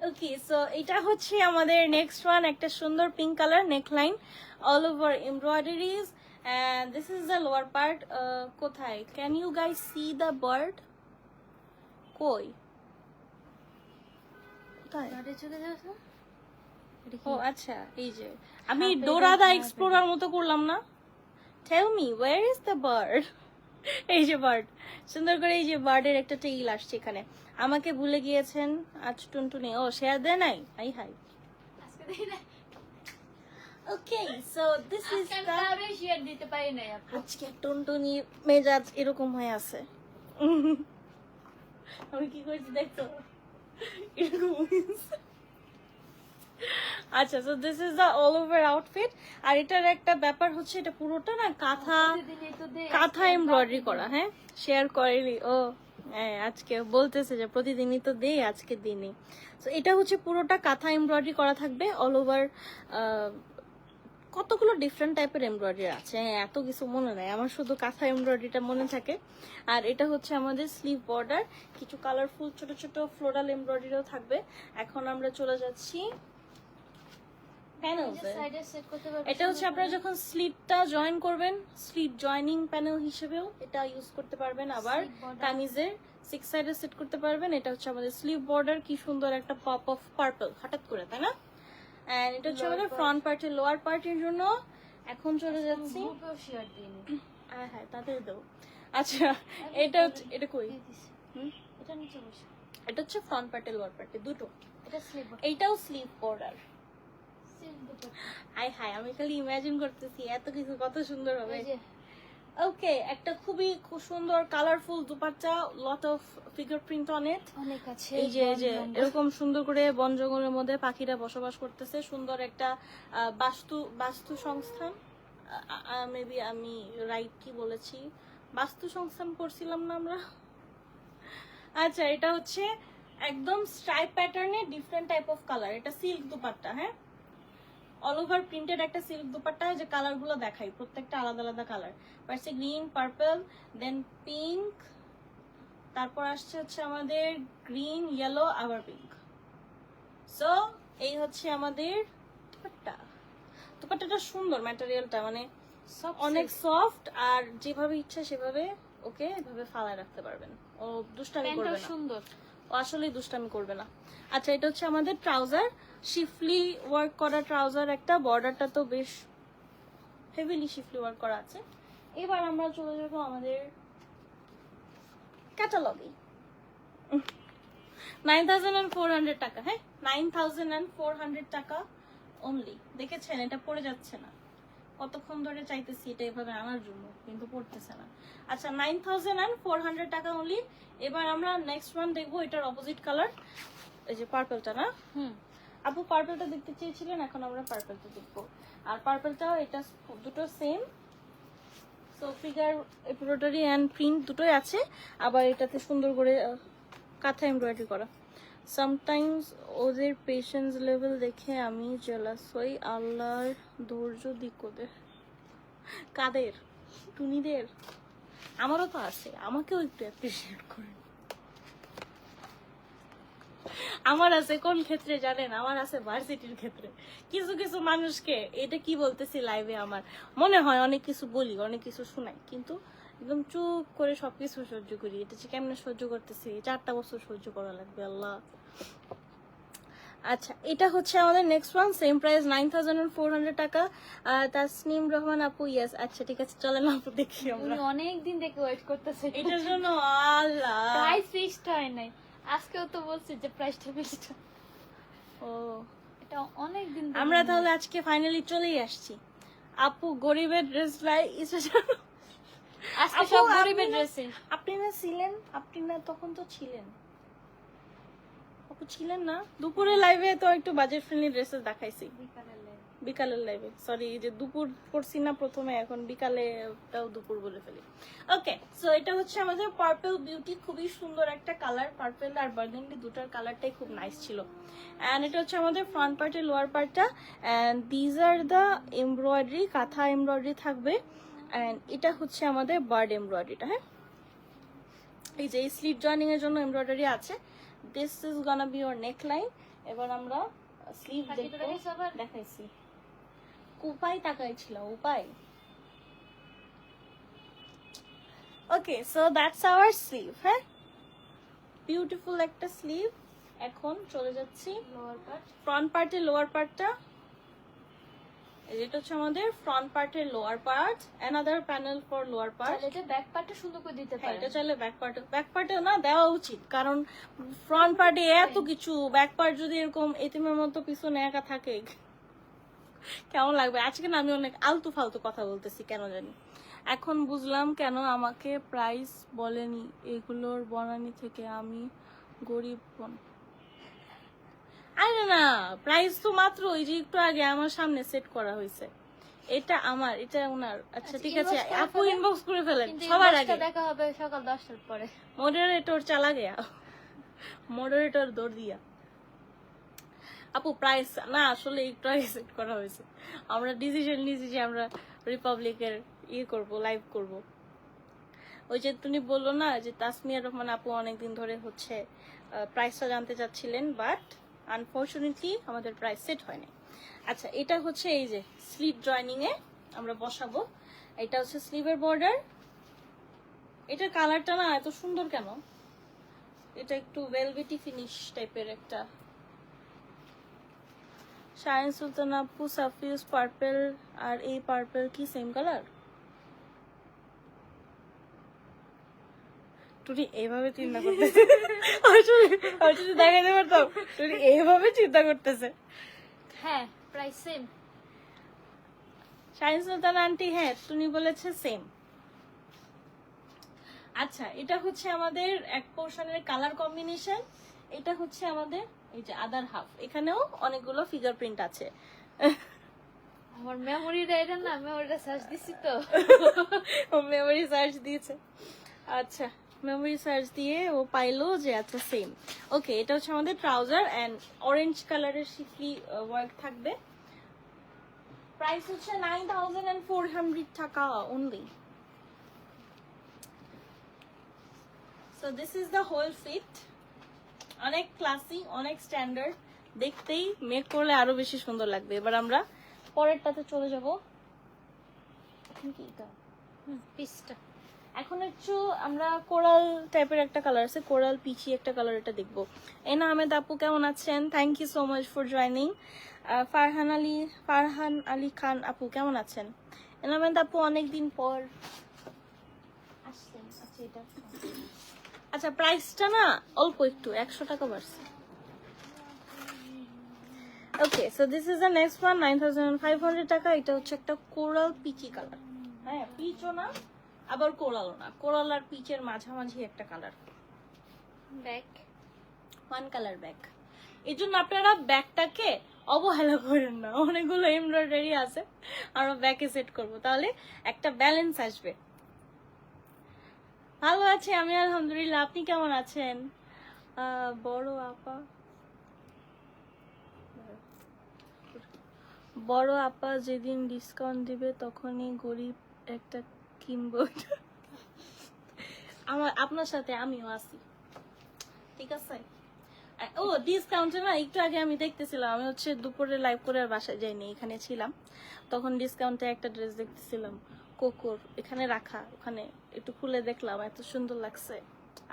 ওকে সো এটা হচ্ছে আমাদের নেক্সট ওয়ান, একটা সুন্দর pink colour neckline, all over embroideries and this is the lower part. কোথায়, can you guys see the bird? কই কোথায়? ও আচ্ছা এই যে আমি ডোরাদা এক্সপ্লোরার মতো করলাম না। Tell me where is the bird? এই যে বার্ড, সুন্দর করে এই যে বার্ডের একটা টেইল আসছে এখানে। আমাকে ভুলে গিয়েছেন আজ টুনটুনি, ও শেয়ার দেয় নাই, আই hi. Okay so this is the, share দিতে পারি না আপু। আজকে টুনটুনি মেজাজ এরকম হয়ে আছে। আমি কি করছি দেখছো, এরকম হয়েছে। আচ্ছা so this is the all over outfit. আর এটার একটা ব্যাপার হচ্ছে এটা পুরোটা না কাঁথা এমব্রয়ডারি করা। হ্যাঁ শেয়ার করেলি ও, হ্যাঁ আজকে বলতেছে যে প্রতিদিনই তো দেই, আজকে দিনই। তো এটা হচ্ছে পুরোটা কাঁথা এমব্রয়ডারি করা থাকবে অল ওভার। কতগুলো ডিফারেন্ট টাইপের এমব্রয়ডারি আছে, এত কিছু মনে নাই আমার, শুধু কাঁথা এমব্রয়ডারিটা মনে থাকে। আর এটা হচ্ছে আমাদের স্লিভ বর্ডার, কিছু কালারফুল ছোট ছোট ফ্লোরাল এমব্রয়ডারিও থাকবে। এখন আমরা চলে যাচ্ছি প্যানেলসে। এটা হচ্ছে আপনারা যখন স্লিভটা জয়েন করবেন, স্লিভ জয়েনিং প্যানেল হিসেবেও এটা ইউজ করতে পারবেন। আবার কামিজের 6 সাইডে সেট করতে পারবেন। এটা হচ্ছে আমাদের স্লিভ বর্ডার, কি সুন্দর একটা পপ অফ পার্পল হঠাৎ করে, তাই না? এন্ড এটা হচ্ছে আমাদের ফ্রন্ট পার্টের, লোয়ার পার্টের জন্য। এখন চলে যাচ্ছি, হ্যাঁ তাদের দেবো। আচ্ছা এটা হচ্ছে, এটা কই, এটা নিচে বসে, এটা হচ্ছে ফ্রন্ট পার্টের লোয়ার পার্টে দুটো। এটা স্লিভ, এইটাও স্লিভ বর্ডার। হাই হাই আমি খালি ইমাজিন করতেছি এত কিছু কত সুন্দর হবে। ওকে একটা খুব সুন্দর colourful dupatta, lot of fingerprint on it, অনেক আছে। এই যে এরকম সুন্দর করে বন জঙ্গলের মধ্যে পাখিরা বসবাস করতেছে, সুন্দর একটা বাস্তু সংস্থান, মেবি আমি রাইট কি বলেছি, বাস্তু সংস্থান করছিলাম না আমরা। আচ্ছা এটা হচ্ছে একদম স্ট্রাইপ প্যাটার্নে ডিফারেন্ট টাইপ অফ কালার। এটা সিল্ক দুপাট্টা, হ্যাঁ অল ওভার প্রিন্টেড একটা সিল্ক দুপাট্টা। যে কালার গুলো দেখাই প্রত্যেকটা আলাদা আলাদা কালার, ফার্স্টে গ্রিন, পার্পল, দেন পিঙ্ক, তারপর আসছে হচ্ছে আমাদের গ্রিন, ইয়েলো, আবার পিঙ্ক। সো এই হচ্ছে আমাদের দুপাট্টা। দুপাট্টাটা সুন্দর, ম্যাটেরিয়ালটা মানে অনেক সফট, আর যেভাবে ইচ্ছা সেভাবে ওকে এভাবে ফালায় রাখতে পারবেন। ও দুষ্টামি করবে না, সুন্দর, ও আসলে দুষ্টামি করবে না। আচ্ছা এটা হচ্ছে আমাদের ট্রাউজার, শিফলি ওয়ার্ক করা ট্রাউজার একটা, বর্ডারটা তো বেশ হেভিলি শিফলি ওয়ার্ক করা আছে। এবার আমরা চলে যাবো আমাদের ক্যাটালগে। 9400 টাকা, হ্যাঁ 9400 টাকা অনলি। দেখেছেন এটা পড়ে যাচ্ছে না, কতক্ষণ ধরে চাইতেছি এটা এভাবে আনার জন্য কিন্তু পড়তেছে না। আচ্ছা 9400 টাকা অনলি। এবার আমরা নেক্সট ওয়ান দেখবো, এটার অপোজিট কালার, এই যে পার্পলটা না, আপু পার্পলটা দেখতে চেয়েছিলেন, এখন আমরা পার্পলটা দেখবো। আর পার্পলটাও এটা দুটো same, so figure embroidery and print দুটোই আছে। আবার এটাতে সুন্দর করে কাঁথা এমব্রয়ডারি করা। সামটাইমস ওদের পেশেন্স লেভেল দেখে আমি জেলাস হই, আল্লাহর ধৈর্য দিক ওদের। কাদের? টুনিদের? আমারও তো আছে, আমাকেও একটু অ্যাপ্রিসিয়েট করেন। আমার আছে কোন ক্ষেত্রে জানেন? আমার আছে ভার্সিটির ক্ষেত্রে। কিছু কিছু মানুষকে এটা কি বলতেছি লাইভে, আমার মনে হয় অনেক কিছু বলি, অনেক কিছু শোনাই, কিন্তু একদম চুপ করে সবকিছু সহ্য করি। এটা যে কেমনে সহ্য করতেছি, 4টা বছর সহ্য করা লাগবে আল্লাহ। আচ্ছা, এটা হচ্ছে আমাদের নেক্সট ওয়ান, সেম প্রাইস 9400 টাকা। তাসনিম রহমান আপু, ইয়েস। আচ্ছা ঠিক আছে, চলেন আপু দেখি আমরা। উনি অনেক দিন থেকে ওয়েট করতেছে এটার জন্য আল্লাহ, প্রাইস ফিক্সড হয় নাই। আজকেও তো বলছি যে প্রাইসটা ফিক্সড। ও এটা অনেক দিন আমরা তাহলে আজকে ফাইনালি চলেই আসছি। আপু গরিবের ড্রেস লাই আজকে সব গরিবের ড্রেসে। আপনি না ছিলেন, আপনি না তখন তো ছিলেন, আপু ছিলেন না দুপুরে লাইভে? তো একটু বাজেট ফ্রেন্ডলি ড্রেসেস দেখাইছি বিকালের লাইভে। সরি, যে দুপুর করছি না প্রথমে, এখন বিকালেটাও দুপুর বলে ফেলি। ওকে, সো এটা হচ্ছে আমাদের পার্পল বিউটি, খুবই সুন্দর একটা কালার। পার্পল আর বার্গেন্ডি দুটার কালারটাই খুব নাইস ছিল। অ্যান্ড এটা হচ্ছে আমাদের ফ্রন্ট পার্টের লোয়ার পার্টটা, and these are the embroidery, কাঁথা এমব্রয়ডারি থাকবে। অ্যান্ড এটা হচ্ছে আমাদের বার্ড এমব্রয়ডারিটা। হ্যাঁ, এই যে এই স্লিভ জয়েনিং এর জন্য এমব্রয়ডারি আছে। This is গনা B your neck line. এবার আমরা স্লিভ দেখাইছি, উপায় তাকাইছিল উপায়। ওকে, সো দ্যাটস আওয়ার স্লিভ। হ্যাঁ, বিউটিফুল একটা স্লিভ। এখন চলে যাচ্ছি লোয়ার পার্ট। ফ্রন্ট পার্টের লোয়ার পার্টটা। এটা হচ্ছে আমাদের ফ্রন্ট পার্টের lower part, another panel for lower part. এটা ব্যাক পার্টটা সুন্দর করে দিতে পারে। এটা চাইলে ব্যাক পার্টেও না দেওয়া উচিত, কারণ ফ্রন্ট পার্টে এত কিছু, ব্যাক পার্ট যদি এরকম এতিমের মতো পিছনে একা থাকে কেমন লাগবে? আজকে না আমি অনেক আলতু ফালতু কথা বলতেছি কেন জানি। এখন বুঝলাম কেন আমাকে প্রাইস বলেনি এগুলোর বনানি থেকে, আমি গরিব বোন। আরে না, প্রাইস তো মাত্র ওই যে একটু আগে আমার সামনে সেট করা হয়েছে। এটা আমার, এটা ওনার। আচ্ছা ঠিক আছে আপু, ইনবক্স করে ফেলেন সবার আগে। দেখা হবে সকাল 10টার পরে। মডারেটর চালা গেয়া, মডারেটর দৌড় দিয়া। আপু প্রাইস না আসলে একটু আগে সেট করা হয়েছে। আমরা ডিসিশন নিয়েছি যে আমরা রিপাবলিকের করব, লাইভ করব। ওই যে তুমি বললো না যে তাসমিয়া রহমান আপু অনেকদিন ধরে হচ্ছে প্রাইসটা জানতে চাচ্ছিলেন, বাট আনফরচুনেটলি আমাদের প্রাইস সেট হয়নি। আচ্ছা, এটা হচ্ছে এই যে স্লিভ জয়েনিং এ আমরা বসাবো। এটা হচ্ছে স্লিভের বর্ডার। এটার কালারটা না এত সুন্দর কেন? এটা একটু ভেলভেটি ফিনিশ টাইপের একটা। শাইন সুলতান আপু, সাফিউজ পার্পল আর এই পার্পল কি সেম কালার? টুনি এইভাবে চিন্তা করতেছে, যদি দেখাইতে পারতাম। টুনি এইভাবে চিন্তা করতেছে। হ্যাঁ, প্রাইস সেম। শাইন সুলতান আন্টি, হ্যাঁ টুনি বলেছে সেম। আচ্ছা, এটা হচ্ছে আমাদের এক পোর্শনের কালার কম্বিনেশন। এটা হচ্ছে আমাদের এই যে আদার হাফ, এখানেও অনেকগুলো ফিঙ্গারপ্রিন্ট আছে। আমার মেমোরিটা এটা না, মেমোরিটা সার্চ দিছি তো। মেমোরি সার্চ দিয়েছে। আচ্ছা, মেমোরি সার্চ দিয়ে ও পাইলো যে আচ্ছা সেম। ওকে, এটা হচ্ছে আমাদের ট্রাউজার এন্ড অরেঞ্জ কালারের শিফলি ওয়ার্ক থাকবে। প্রাইস হচ্ছে 9400 টাকা only. So this is the whole fit. অনেক ক্লাসি, অনেক স্ট্যান্ডার্ড, দেখতেই মেক করলে আরো বেশি সুন্দর লাগবে। এবার আমরা পরেরটাতে চলে যাব। পিসটা এখন একটু আমরা কোরাল টাইপের একটা কালার আছে, কোরাল পিচি একটা কালার, এটা দেখবো। এনা আহমেদ আপু কেমন আছেন? Thank you so much for joining. Farhan Ali Khan আপু কেমন আছেন? এনা আহমেদ আপু অনেকদিন পর আসছেন। আচ্ছা, এটা আচ্ছা, প্রাইসটা না অল্প একটু 100 টাকা বাড়ছে। Okay, so this is the next one, 9500 টাকা। এটা হচ্ছে একটা কোরাল পিচি কালার। হ্যাঁ, পিচও না আবার কোরালও না, কোরাল আর পিচের মাঝামাঝি একটা colour. Back, one colour back. এই জন্য আপনারা ব্যাকটাকে অবহেলা করেন না, অনেকগুলো এমব্রয়ডারি আছে, আমরা ব্যাকে সেট করব, তাহলে একটা ব্যালেন্স আসবে। ভালো আছি আমি আলহামদুলিল্লাহ, আপনি কেমন আছেন? বড় আপা যেদিন ডিসকাউন্ট দিবে তখনই গরিব একটা কিনবো। আপনার সাথে আমিও আছি, ঠিক আছে? ও ডিসকাউন্টে না, একটু আগে আমি দেখতেছিলাম, আমি হচ্ছে দুপুরে লাইভ করে আর বাসায় যাইনি, এখানে ছিলাম, তখন ডিসকাউন্টে একটা ড্রেস দেখতেছিলাম কোকোর, এখানে রাখা, ওখানে একটু খুলে দেখলাম, এত সুন্দর লাগছে।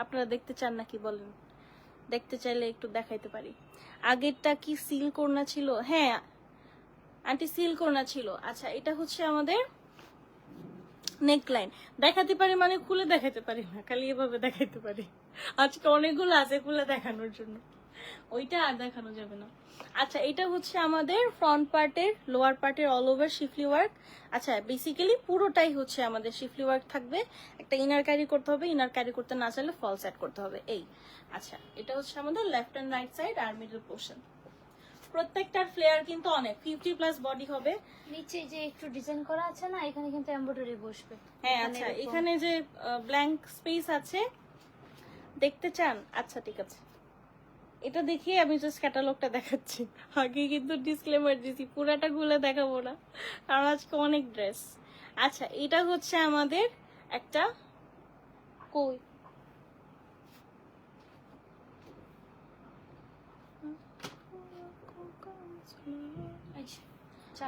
আপনারা দেখতে চান নাকি বলেন? দেখতে চাইলে একটু দেখাইতে পারি। আগেরটা কি সিল করনা ছিল? হ্যাঁ আন্টি সিল করনা ছিল। আচ্ছা এটা হচ্ছে আমাদের নেকলাইন। দেখাতে পারি মানে খুলে দেখাতে পারি না, খালি এভাবে দেখাইতে পারি। আজকে অনেকগুলো আছে খুলে দেখানোর জন্য, ওইটা আর দেখানো যাবে না। আচ্ছা এটা হচ্ছে আমাদের ফ্রন্ট পার্টের, লোয়ার পার্টের অল ওভার শিফলি ওয়ার্ক। আচ্ছা বেসিক্যালি পুরোটাই হচ্ছে আমাদের শিফলি ওয়ার্ক থাকবে। একটা ইনার ক্যারি করতে হবে, ইনার ক্যারি করতে না চাইলে ফলস অ্যাড করতে হবে এই। আচ্ছা এটা হচ্ছে আমাদের লেফট এন্ড রাইট সাইড আর মিডল পোর্শন। প্রত্যেকটার ফ্লেয়ার কিন্তু অনেক, 50+ বডি হবে। নিচে যে একটু ডিজাইন করা আছে না, এখানে কিন্তু এমব্রয়ডারি বসবে। হ্যাঁ আচ্ছা এখানে যে ব্ল্যাঙ্ক স্পেস আছে দেখতে চান? আচ্ছা ঠিক আছে, এটা দেখিয়ে আমি জাস্ট ক্যাটালগটা দেখাচ্ছি, আগে কিন্তু ডিসক্লেমার দিছি, পুরাটা গুলো দেখাবো না কারণ আজকে অনেক ড্রেস। আচ্ছা এটা হচ্ছে আমাদের একটা কই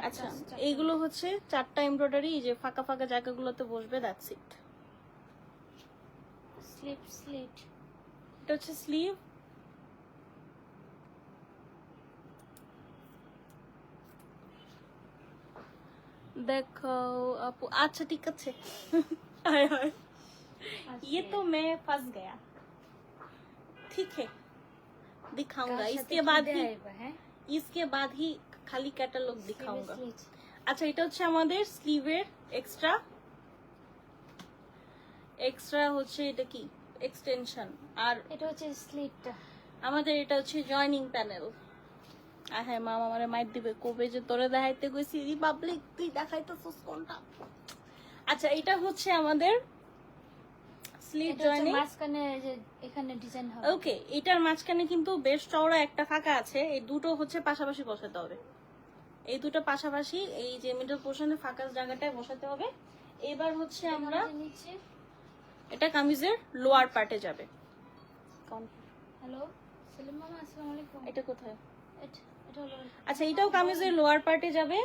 আচ্ছা এইগুলো হচ্ছে 4টা এমব্রয়ডারি, যে ফাঁকা ফাঁকা জায়গাগুলোতে বসবে, দ্যাটস ইট। স্লিপ স্লিট, এটা হচ্ছে স্লিভ। देखो আপু, আচ্ছা ঠিক আছে। हाय हाय ये तो मैं फंस गया, ठीक है दिखाऊंगा इसके बाद ही खाली कैटलॉग दिखाऊंगा। আচ্ছা এটা হচ্ছে আমাদের স্লিভের এক্সট্রা হচ্ছে, এটা কি এক্সটেনশন, আর এটা হচ্ছে স্লিটটা আমাদের এটা হচ্ছে জয়েনিং প্যানেল। আর হ্যাঁ মামা আমারে মাইর দিবে, কবে যে তোরে দেখাইতে কইছি রিপাবলিক, তুই দেখাইতেছিস কোনটা? আচ্ছা এটা হচ্ছে আমাদের স্লিভ জয়েনিং, মাঝখানে যে এখানে ডিজাইন হবে। ওকে এটার মাঝখানে কিন্তু বেশ চওড়া একটা ফাঁকা আছে, এই দুটো হচ্ছে পাশাপাশি বসাতে হবে, এই দুটো পাশাপাশি, এই যে মিডল পোর্শনে ফাঁকা জায়গাটায় বসাতে হবে। এবার হচ্ছে আমরা নিচে, এটা কামিজের লোয়ার পার্টে যাবে। হ্যালো সেলিম মামা, আসসালামু আলাইকুম। এটা কোথায়? এটা হলো, আচ্ছা এটাও কামিজের লোয়ার পার্টে যাবে।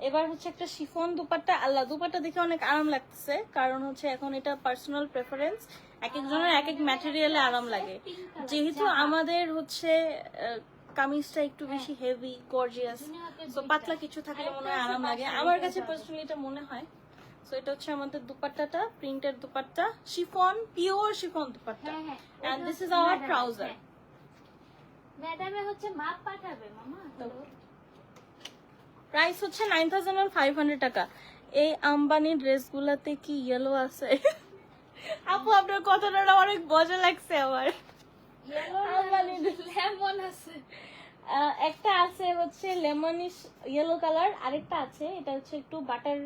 এবার হচ্ছে একটা শিফন দুপাট্টা, আল্লাহ দুপাট্টা দেখে অনেক আরাম লাগতেছে, কারণ হচ্ছে এখন এটা পার্সোনাল প্রেফারেন্স, এক একজনের এক এক ম্যাটেরিয়ালে আরাম লাগে। যেহেতু আমাদের হচ্ছে কামিজটা একটু বেশি হেভি গর্জিয়াস, তো পাতলা কিছু থাকলে মনে হয় আরাম লাগে, আমার কাছে পার্সোনালি এটা মনে হয়। সো এটা হচ্ছে আমাদের দুপাট্টাটা, প্রিন্টের dupatta, chiffon, pure chiffon dupatta, and this is our trouser. ম্যাডামে হচ্ছে মাপ পাঠাবে মামা। প্রাইস হচ্ছে 9500 টাকা। এই আম্বানি ড্রেসগুলাতে কি ইয়েলো আছে? আপু আপনার কথাটা অনেক মজা লাগছে আমার। লেমন আছে, একটা আছে হচ্ছে লেমনিশ ইয়েলো কালার, আরেকটা আছে এটা হচ্ছে একটু butter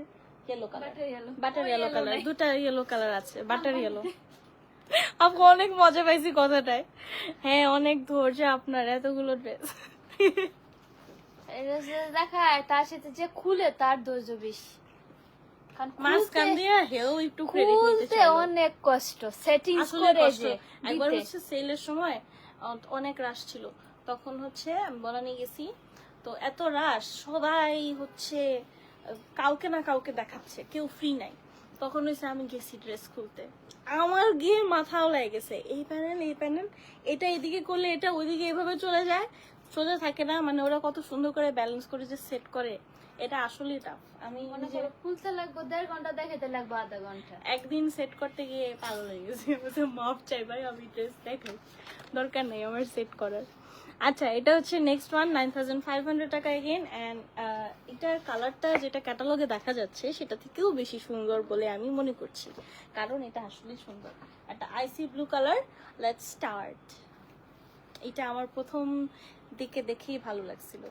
yellow colour, butter yellow colour, দুটা ইয়েলো কালার আছে, বাটার ইয়েলো। আপু অনেক মজা পাইছি কথাটায়। হ্যাঁ অনেক ধৈর্য আপনার, এতগুলো ড্রেস দেখায়, তার সাথে যে খুলে তার ধৈর্য বেশি, মাঝখান দিয়ে হেও একটু ক্রেডিট নিতে খুলতে চাইলো। অনেক কষ্ট, সেটিংস আসলে করে কষ্ট। যে একবার দিতে। হচ্ছে সেলের সময় অনেক রাশ ছিল, তখন হচ্ছে আমি বনানি গেছি, তো এত রাশ সবাই হচ্ছে কাউকে না কাউকে দেখাচ্ছে, কেউ ফ্রি নাই, তখন হচ্ছে আমি গেছি ড্রেস খুলতে, আমার গিয়ে মাথাও লেগে গেছে, এই প্যানেল এটা এদিকে করলে এটা ওইদিকে এভাবে চলে যায়, সোজা থাকে না, মানে ওরা কত সুন্দর করে ব্যালেন্স করে যে সেট করে, এটা আসলে টাফ। আমি মনে করো খুলতে লাগবে 1.5 ঘন্টা, দেখাতে লাগবে আধা ঘন্টা। একদিন সেট করতে গিয়ে পাগল হয়ে গেছে, মাপ চাই ভাই, আমি ড্রেস দেখাই, দরকার নেই আমার সেট করার। আচ্ছা এটা হচ্ছে নেক্সট ওয়ান, 9500 টাকা এগেন, অ্যান্ড এটার কালারটা যেটা ক্যাটালগে দেখা যাচ্ছে সেটা থেকেও বেশি সুন্দর বলে আমি মনে করছি, কারণ এটা আসলে সুন্দর, একটা আইসি ব্লু কালার। Let's start. এটা আমার প্রথম দিকে দেখেই ভালো লাগছিল,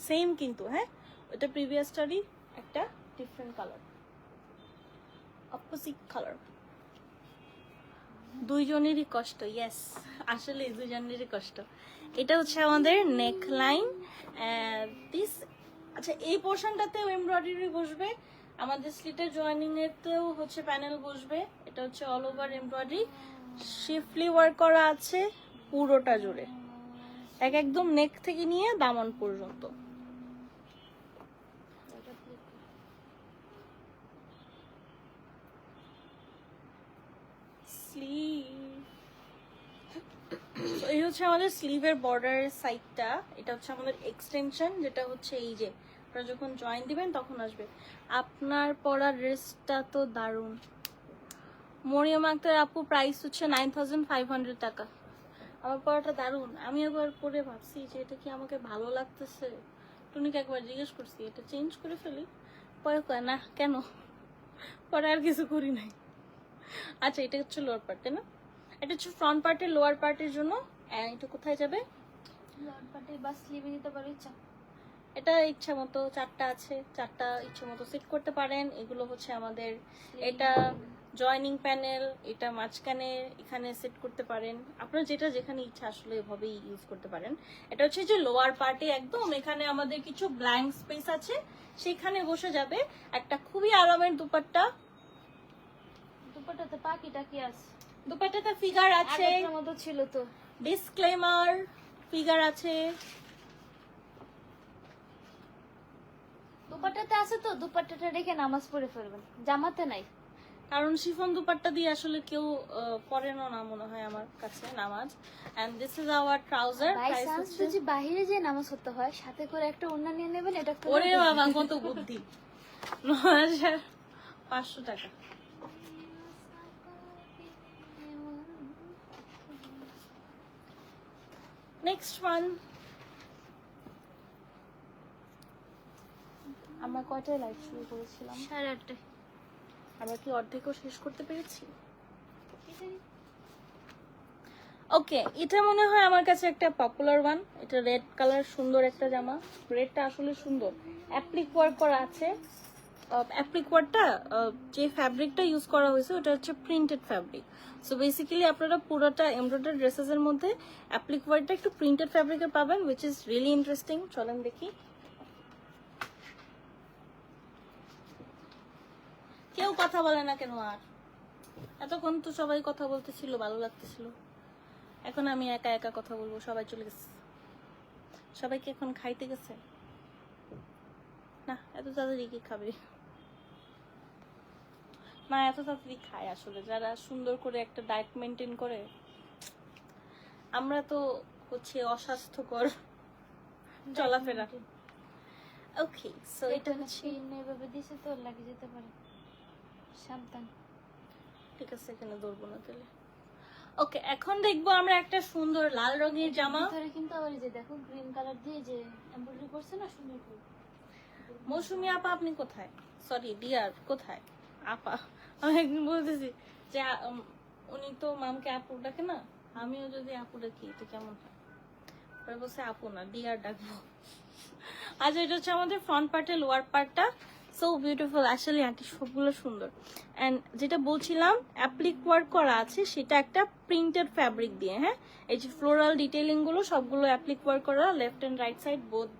সেম কিন্তু হ্যাঁ, এটা প্রিভিয়াসটারই একটা ডিফারেন্ট কালার, অপোজিট কালার। দুইজনেরই কষ্ট, ইয়েস আসলে দুইজনেরই কষ্ট। এটা হচ্ছে আমাদের নেক লাইন দিস। আচ্ছা এই পোর্শনটাতেও এমব্রয়ডারি বসবে, আমাদের স্লিটের জয়েনিং এতেও হচ্ছে প্যানেল বসবে। এটা হচ্ছে অল ওভার এমব্রয়ডারি, শিফলি ওয়ার্ক করা আছে পুরোটা জুড়ে, একদম নেক থেকে নিয়ে দামান পর্যন্ত। এই হচ্ছে আমাদের স্লিভের বর্ডারের সাইডটা। এটা হচ্ছে আমাদের এক্সটেনশন, যেটা হচ্ছে এই যে আপনারা যখন জয়েন দিবেন তখন আসবে। আপনার পরা ড্রেসটা তো দারুণ। মরিয়ম আক্তার আপু, প্রাইস হচ্ছে 9500 টাকা। আমার পরাটা দারুণ। আমি একবার পরে ভাবছি যে এটা কি আমাকে ভালো লাগতেছে, টুনিকে একবার জিজ্ঞেস করছি এটা চেঞ্জ করে ফেলি, পরে কয় না কেন, পরে আর কিছু করি নাই। আচ্ছা, এটা হচ্ছে লোয়ার পার্টে না, এটা হচ্ছে ফ্রন্ট পার্টের লোয়ার পার্টের জন্য। এটা কোথায় যাবে? লোয়ার পার্টে বা স্লিভে দিতে পারো ইচ্ছা। এটা ইচ্ছা মতো চারটা আছে, চারটা ইচ্ছা মতো সেট করতে পারেন। এগুলো হচ্ছে আমাদের, এটা জয়নিং প্যানেল, এটা মাঝখানে এখানে সেট করতে পারেন। আপনারা যেটা যেখানে ইচ্ছা আসলে এভাবেই ইউজ করতে পারেন। এটা হচ্ছে যে লোয়ার পার্টে একদম এখানে আমাদের কিছু ব্ল্যাঙ্ক স্পেস আছে, সেখানে বসে যাবে একটা খুবই আরামের দুপাট্টা। দুপাট্টাতে পাখিটা কি আছে? দুপাট্টাতে ফিগার আছে, আগের মতো ছিল তো। ডিসক্লেমার, ফিগার আছে। দুপাট্টাতে আছে তো, দুপাট্টাটা রেখে নামাজ পড়ে ফেলবেন, জামাতে নাই। কারণ শিফন দুপাট্টা দিয়ে আসলে কেউ পরে না মনে হয় আমার কাছে নামাজ। And this is our trouser. By chance যদি বাইরে যে নামাজ পড়তে হয়, সাথে করে একটা ওড়না নিয়ে নেবেন। এটা ওরে বাবা কত বুদ্ধি। 9500 টাকা। Next one. আমরা কয়টায় লাইভ শুরু করেছিলাম? 8:30। আমরা কি অর্ধেকও শেষ করতে পেরেছি? ওকে, এটা মনে হয় আমার কাছে একটা পপুলার ওয়ান। এটা রেড কালার, সুন্দর একটা জামা। রেডটা আসলে সুন্দর, অ্যাপ্লিক ওয়ার্ক করা আছে। অ্যাপ্লিক ওয়ার্কটা যে ফ্যাব্রিকটা ইউজ করা হয়েছে ওটা হচ্ছে প্রিন্টেড ফ্যাব্রিক। সো বেসিক্যালি আপনারা পুরোটা এমব্রয়ডারি ড্রেসেসের মধ্যে অ্যাপ্লিক ওয়ার্কটা একটু প্রিন্টেড ফ্যাব্রিকের পাবেন, উইচ ইজ রিয়েলি ইন্টারেস্টিং। চলেন দেখি। কেউ কথা বলে না কেন? আর এতক্ষণ তো সবাই কথা বলতেছিল, ভালো লাগতেছিল। এখন আমি একা একা কথা বলবো, সবাই চলে গেছে। সবাইকে এখন খাইতে গেছে না, এত তাড়াতাড়ি কি খাবে? না, এত তাড়াতাড়ি খায় আসলে যারা সুন্দর করে একটা ডায়েট মেনটেন করে। আমরা তো হচ্ছে অস্বাস্থ্যকর চলাফেরা। ওকে, সো এটা হচ্ছে এভাবে দিছে তো লাগে যেতে পারে, সাবধান। ঠিক আছে, এখানে ধরবো না তাহলে। ওকে, এখন দেখবো আমরা একটা সুন্দর লাল রঙের জামা। ভিতরে কিন্তু আবার এই যে দেখো গ্রিন কালার দিয়ে যে এমব্রয়ডারি করছে না, সুন্দর করে। মৌসুমী আপা আপনি কোথায়? সরি ডিয়ার, কোথায় আপা? আমি একদিন বলতেছি যে উনি তো মামকে আপু ডাকে না, আমিও যদি আপু ডাকি তো কেমন হয়? পরে বলছে আপু না, ডিয়ার ডাকবো। আচ্ছা, এটা হচ্ছে আমাদের ফ্রন্ট পার্টের লোয়ার পার্টটা। সো বিউটিফুল আসলে, আন্টি সবগুলো সুন্দর। অ্যান্ড যেটা বলছিলাম অ্যাপ্লিক ওয়ার্ক করা আছে, সেটা একটা প্রিন্টেড ফ্যাব্রিক দিয়ে। হ্যাঁ, এই যে ফ্লোরাল ডিটেইলিং গুলো সবগুলো অ্যাপ্লিক ওয়ার্ক করা, left and right side both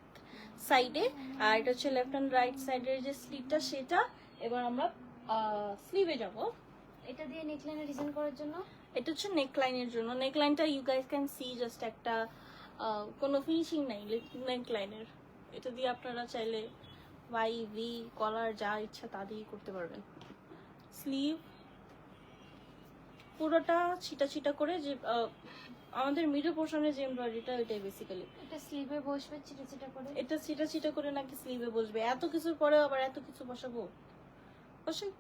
সাইডে। আর এটা হচ্ছে লেফট অ্যান্ড রাইট সাইডের যে স্লিভটা সেটা। এবার আমরা স্লিভে যাব। এটা দিয়ে নেকলাইনে ডিজাইন করার জন্য, এটা হচ্ছে নেকলাইনের জন্য। নেকলাইনটা you guys can see, just একটা কোনো ফিনিশিং নাই নেকলাইনের। এটা দিয়ে আপনারা চাইলে ওয়াই ভি কলার যা ইচ্ছা তা দিয়ে করতে পারবেন। স্লিভ পুরোটা ছিটা ছিটা করে, যে আমাদের মিডল পোর্শনে যে এমব্রয়ডারিটা ওইটাই বেসিক্যালি। এটা স্লিভে বসবে চিটা চিটা করে। এটা ছিটা ছিটা করে নাকি স্লিভে বসবে? এত কিছুর পরেও আবার এত কিছু বসাবো? বসেন।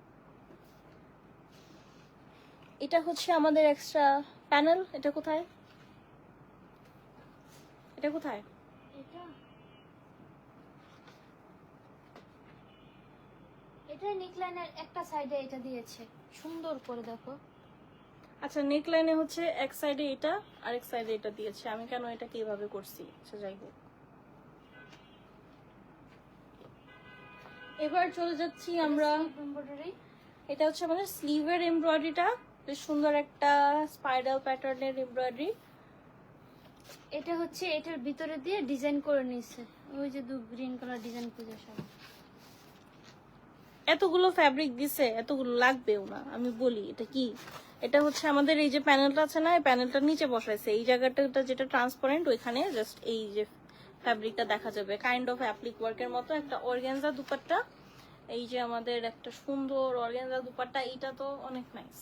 এটা হচ্ছে আমাদের এক্সট্রা প্যানেল। এটা কোথায়? এটা কোথায়? এটা নেকলাইনের একটা সাইডে এটা দিয়েছে সুন্দর করে, দেখো। আচ্ছা, নেকলাইনে হচ্ছে এক সাইডে এটা আর এক সাইডে এটা দিয়েছে। আমি কেন এটা কিভাবে করছি? আচ্ছা, যাই হোক। এবার চলে যাচ্ছি আমরা। এমব্রয়ডারি, এটা হচ্ছে আমাদের স্লিভের এমব্রয়ডারিটা, বেশ সুন্দর একটা স্পাইরাল প্যাটার্নের এমব্রয়ডারি। এটা হচ্ছে এটার ভিতরে দিয়ে ডিজাইন করে নিয়েছে, ওই যে গ্রিন কালার ডিজাইন খুঁজে সব। এতগুলো ফ্যাব্রিক দিছে, এতগুলো লাগবেও না। আমি বলি এটা কি, এটা হচ্ছে আমাদের এই যে প্যানেলটা আছে না, এই প্যানেলটার নিচে বসাইছে, এই জায়গাটা যেটা ট্রান্সপারেন্ট, ওইখানে জাস্ট এই যে ফ্যাব্রিকটা দেখা যাবে, কাইন্ড অফ অ্যাপ্লিক ওয়ার্কের মতো। একটা অর্গানজা দুপাট্টা, এই যে আমাদের একটা সুন্দর অর্গানজা দুপাট্টা, এইটা তো অনেক নাইস।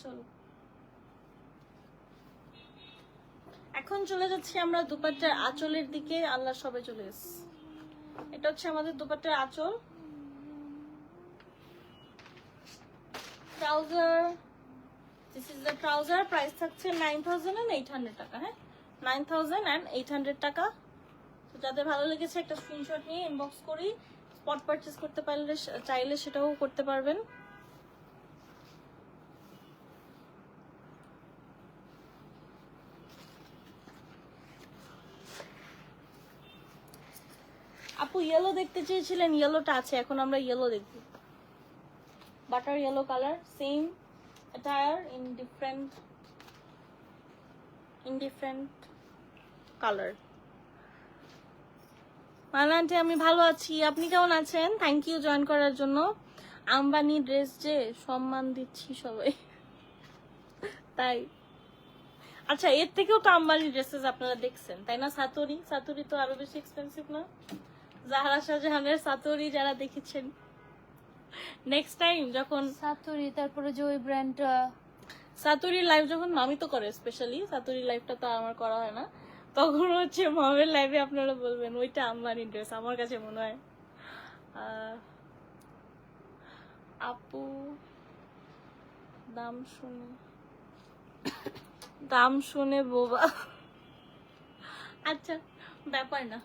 চলো এখন চলে যাচ্ছি আমরা দুপাট্টার আঁচলের দিকে। আল্লাহ সবাই চলে এসেছে। এটা হচ্ছে আমাদের দুপাট্টার আঁচল। Trouser, this is the trouser. Price থাকছে 9800 টাকা। হ্যাঁ, 9800 টাকা। তো যাদের ভালো লেগেছে একটা স্ক্রিনশট নিয়ে ইনবক্স করি। স্পট পারচেজ করতে পারলে চাইলে সেটাও করতে পারবেন। আপু ইয়েলো দেখতে চেয়েছিলেন, ইয়েলোটা আছে, এখন আমরা ইয়েলো দেখব। Butter yellow colour, same attire in different colour. মালান্টি আমি ভালো আছি, আপনি কেমন আছেন? থ্যাংক ইউ জয়েন করার জন্য। আম্বানি ড্রেস যে সম্মান দিচ্ছি সবাই, তাই। আচ্ছা, এর থেকেও তো আম্বানি ড্রেসেস আপনারা দেখছেন, তাই না? সাতরি, সাতরি তো আরো বেশি এক্সপেন্সিভ না? জাহারা শাহজাহানের সাতরি যারা দেখেছেন, নেক্সট টাইম যখন সাতুরি, তারপরে যে ওই ব্র্যান্ডটা সাতুরি লাইভ যখন মামি তো করে, স্পেশালি সাতুরি লাইভটা তো আমার করা হয় না, তখন হচ্ছে মামের লাইভে আপনারা বলবেন ওইটা আম্বানি ড্রেস। আমার কাছে মনে হয় আপু দাম শুনে বোবা। আচ্ছা, ব্যাপার না।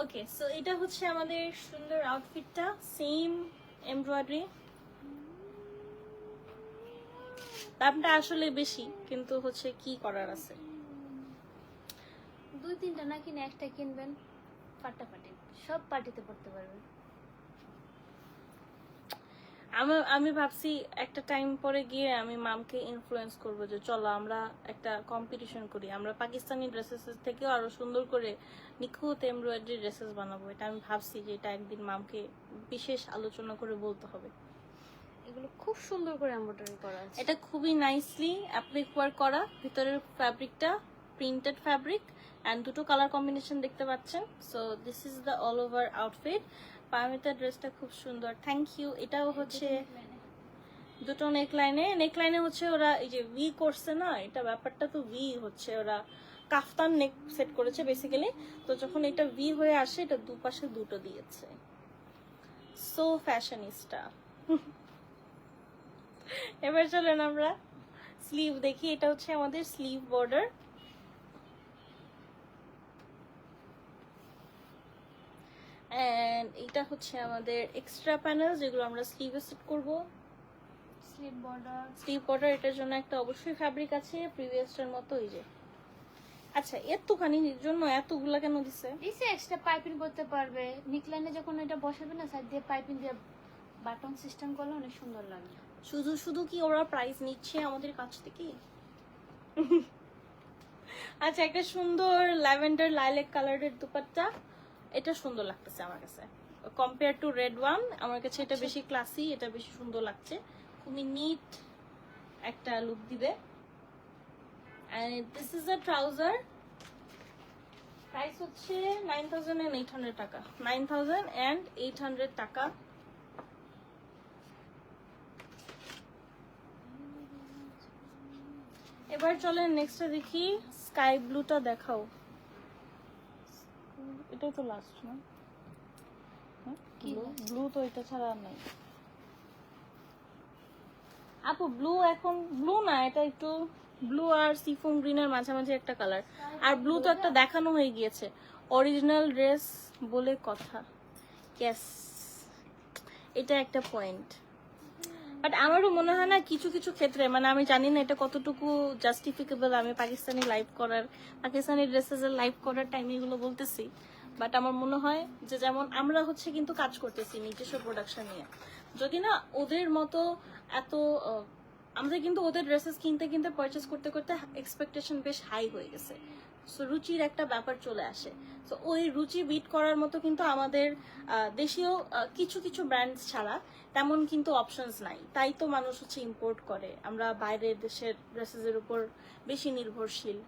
ওকে, সো এটা হচ্ছে আমাদের সুন্দর আউটফিটটা, সেম এমব্রয়ডারি। দামটা আসলে বেশি, কিন্তু হচ্ছে কি করার আছে। 2-3টা না কিনে একটা কিনবেন, ফাটাফাটি সব পার্টিতে পড়তে পারবেন। আমি ভাবছি একটা টাইম পরে গিয়ে আমি মামকে ইনফ্লুয়েন্স করবো যে চলো আমরা একটা কম্পিটিশন করি, আমরা পাকিস্তানি ড্রেসেস থেকেও আরো সুন্দর করে নিখুঁত এমব্রয়ডারি ড্রেসেস বানাবো। এটা আমি ভাবছি যে এটা একদিন মামকে বিশেষ আলোচনা করে বলতে হবে। এগুলো খুব সুন্দর করে এমব্রয়ডারি করা আছে। এটা খুবই নাইসলি অ্যাপ্লিক ওয়ার্ক করা, ভিতরের ফ্যাব্রিকটা প্রিন্টেড ফ্যাব্রিক অ্যান্ড দুটো কালার কম্বিনেশন দেখতে পাচ্ছেন। So this is the all over outfit. পারমিতার ড্রেসটা খুব সুন্দর, থ্যাংক ইউ। এটাও হচ্ছে দুটো নেকলাইনে হচ্ছে ওরা এই যে ভি করছে না, এটা ব্যাপারটা তো ভি হচ্ছে, ওরা কাফতান নেক সেট করেছে বেসিক্যালি। তো যখন এটা ভি হয়ে আসে, এটা দুপাশে দুটো দিয়েছে, সো ফ্যাশনিস্টা। এবার চলেন আমরা স্লিভ দেখি। এটা হচ্ছে আমাদের স্লিভ বর্ডার। এন্ড এটা হচ্ছে আমাদের এক্সট্রা প্যানেল, যেগুলো আমরা স্লিভে সেট করব। স্লিভ বর্ডার, এটার জন্য একটা অবশ্যই ফ্যাব্রিক আছে প্রিভিয়াসটার মতো। এই যে আচ্ছা, এতখানির জন্য এতগুলা কেন দিছে? দিছে এক্সট্রা পাইপিং করতে পারবে। নিকলাইনে যখন এটা বসাবে না, সাইড দিয়ে পাইপিং দিয়ে বাটন সিস্টেম করলে অনেক সুন্দর লাগবে। শুধু কি ওরা প্রাইস নিচ্ছে আমাদের কাছ থেকে? আচ্ছা, একটা সুন্দর ল্যাভেন্ডার লাইলাক কালারের দুপাট্টা, এটা সুন্দর লাগতেছে আমার কাছে কম্পেয়ার টু রেড ওয়ান। আমার কাছে এটা বেশি ক্লাসি, এটা বেশি সুন্দর লাগছে, খুবই নিট একটা লুক দিবে। And this is a trouser. Price হচ্ছে 9800 টাকা, 9800 টাকা। এবার চলেন নেক্সটটা দেখি। স্কাই ব্লুটা দেখাও, এটাই তো লাস্ট না? ব্লু তো এটা ছাড়া আর নাই আপু। ব্লু এখন ব্লু না, এটা একটু ব্লু আর সিফন গ্রিনের মাঝামাঝি একটা কালার। আর ব্লু তো একটা দেখানো হয়ে গিয়েছে, অরিজিনাল ড্রেস বলে কথা। ইয়েস, এটা একটা পয়েন্ট। বাট আমারও মনে হয় না কিছু কিছু ক্ষেত্রে, মানে আমি জানি না এটা কতটুকু জাস্টিফিকেবল, আমি পাকিস্তানি ড্রেসেসের লাইভ করার টাইমে এগুলো বলতেছি। বাট আমার মনে হয় যে যেমন আমরা হচ্ছে কিন্তু কাজ করতেছি নিজস্ব প্রোডাকশন নিয়ে, যদি না ওদের মতো এত আমাদের কিন্তু ওদের ড্রেসেস কিনতে পারচেস করতে এক্সপেকটেশন বেশ হাই হয়ে গেছে। সো রুচির একটা ব্যাপার চলে আসে। তো ওই রুচি বিট করার মতো কিন্তু আমাদের দেশীয় কিছু কিছু ব্র্যান্ডস ছাড়া তেমন কিন্তু অপশনস নাই, তাই তো মানুষ হচ্ছে ইম্পোর্ট করে। আমরা বাইরের দেশের ড্রেসেসের উপর বেশি নির্ভরশীল,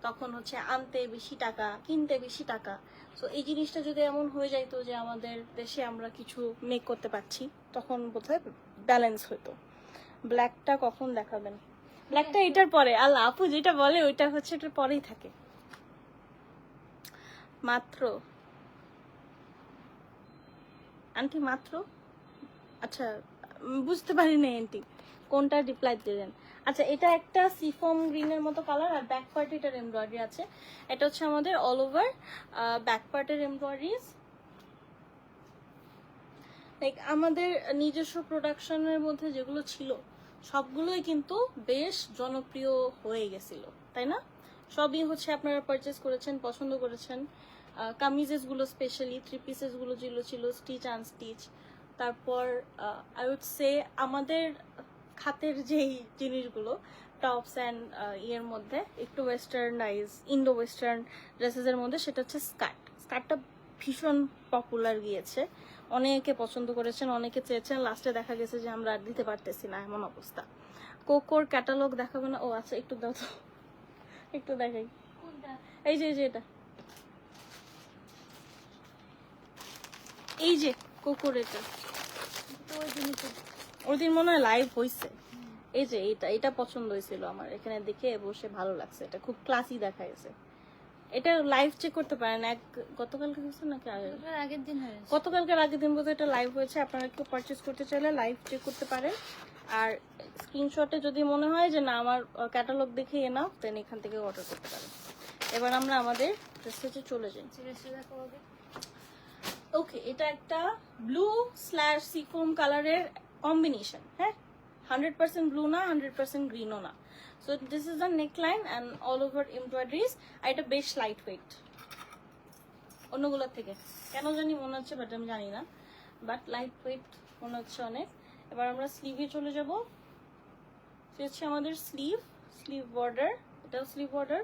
তখন হচ্ছে আনতে বেশি টাকা, কিনতে বেশি টাকা। সো এই জিনিসটা যদি এমন হয়ে যাইতো যে আমাদের দেশে আমরা কিছু মেক করতে পারছি, তখন বোধহয় ব্যালেন্স হতো। ব্ল্যাকটা কখন দেখাবেন? ব্ল্যাকটা এটার পরে, আল্লাহ আপু যেটা বলে ওইটা হচ্ছে এটার পরেই থাকে। মাত্র আন্টি মাত্র, আচ্ছা বুঝতে পারিনি আন্টি কোনটা রিপ্লাই দিলেন। আচ্ছা এটা একটা সিফম গ্রিনের মতো কালার, আর ব্যাক পার্টে এটার এমব্রয়ডারি আছে। এটা হচ্ছে আমাদের অল ওভার ব্যাক পার্টের এমব্রয়ডারিজ। লাইক আমাদের নিজস্ব প্রোডাকশনের মধ্যে যেগুলো ছিল সবগুলোই কিন্তু বেশ জনপ্রিয় হয়ে গেছিল, তাই না? সবই হচ্ছে আপনারা পারচেস করেছেন, পছন্দ করেছেন। কামিজেসগুলো স্পেশালি, থ্রি পিসেসগুলো যেগুলো ছিল স্টিচ আনস্টিচ। তারপর আই উড সে আমাদের খাতের যেই জিনিসগুলো টপস অ্যান্ড ইয়ের মধ্যে একটু ওয়েস্টার্নাইজ, ইন্ডো ওয়েস্টার্ন ড্রেসেসের মধ্যে, সেটা হচ্ছে স্কার্ট। স্কার্টটা ভীষণ পপুলার গিয়েছে, অনেকে পছন্দ করেছেন, অনেকে চেয়েছেন। লাস্টে দেখা গেছে যে আমরা আর দিতে পারতেছি না, এমন অবস্থা। কোকোর ক্যাটালগ দেখাবে না? ও আচ্ছা একটু দাও তো, একটু দেখাই। এই যে এটা, এই যে কোকোর, এটা ওই দিন মনে হয় লাইভ হয়েছে। এই যে এটা পছন্দ হয়েছিল আমার, এখানে দেখে বসে ভালো লাগছে, এটা খুব ক্লাসি দেখা গেছে। এটা লাইভ চেক করতে পারেন, গতকালকে হয়েছে নাকি আগের দিন হয়েছে, গতকালকের আগের দিন বোধহয় এটা লাইভ হয়েছে। আপনারা কেউ পারচেস করতে চাইলে লাইভ চেক করতে পারেন। আর স্ক্রিনশটে যদি মনে হয় যে না আমার ক্যাটালগ দেখে এনাফ, দেন এখান থেকে অর্ডার করতে পারেন। এবার আমরা আমাদের ড্রেসে চলে যাই। ওকে, এটা একটা ব্লু স্ল্যাশ সিফোম কালারের কম্বিনেশন, হ্যাঁ 100% ব্লু না 100% গ্রিনও না। So this is the neckline and all over embroideries. আর এটা বেশ লাইট ওয়েট অন্যগুলোর থেকে, কেন জানি মনে হচ্ছে, বাট আমি জানি না, বাট লাইট ওয়েট মনে হচ্ছে অনেক। এবার আমরা স্লিভে চলে যাব। সে হচ্ছে আমাদের স্লিভ বর্ডার, এটাও স্লিভ বর্ডার।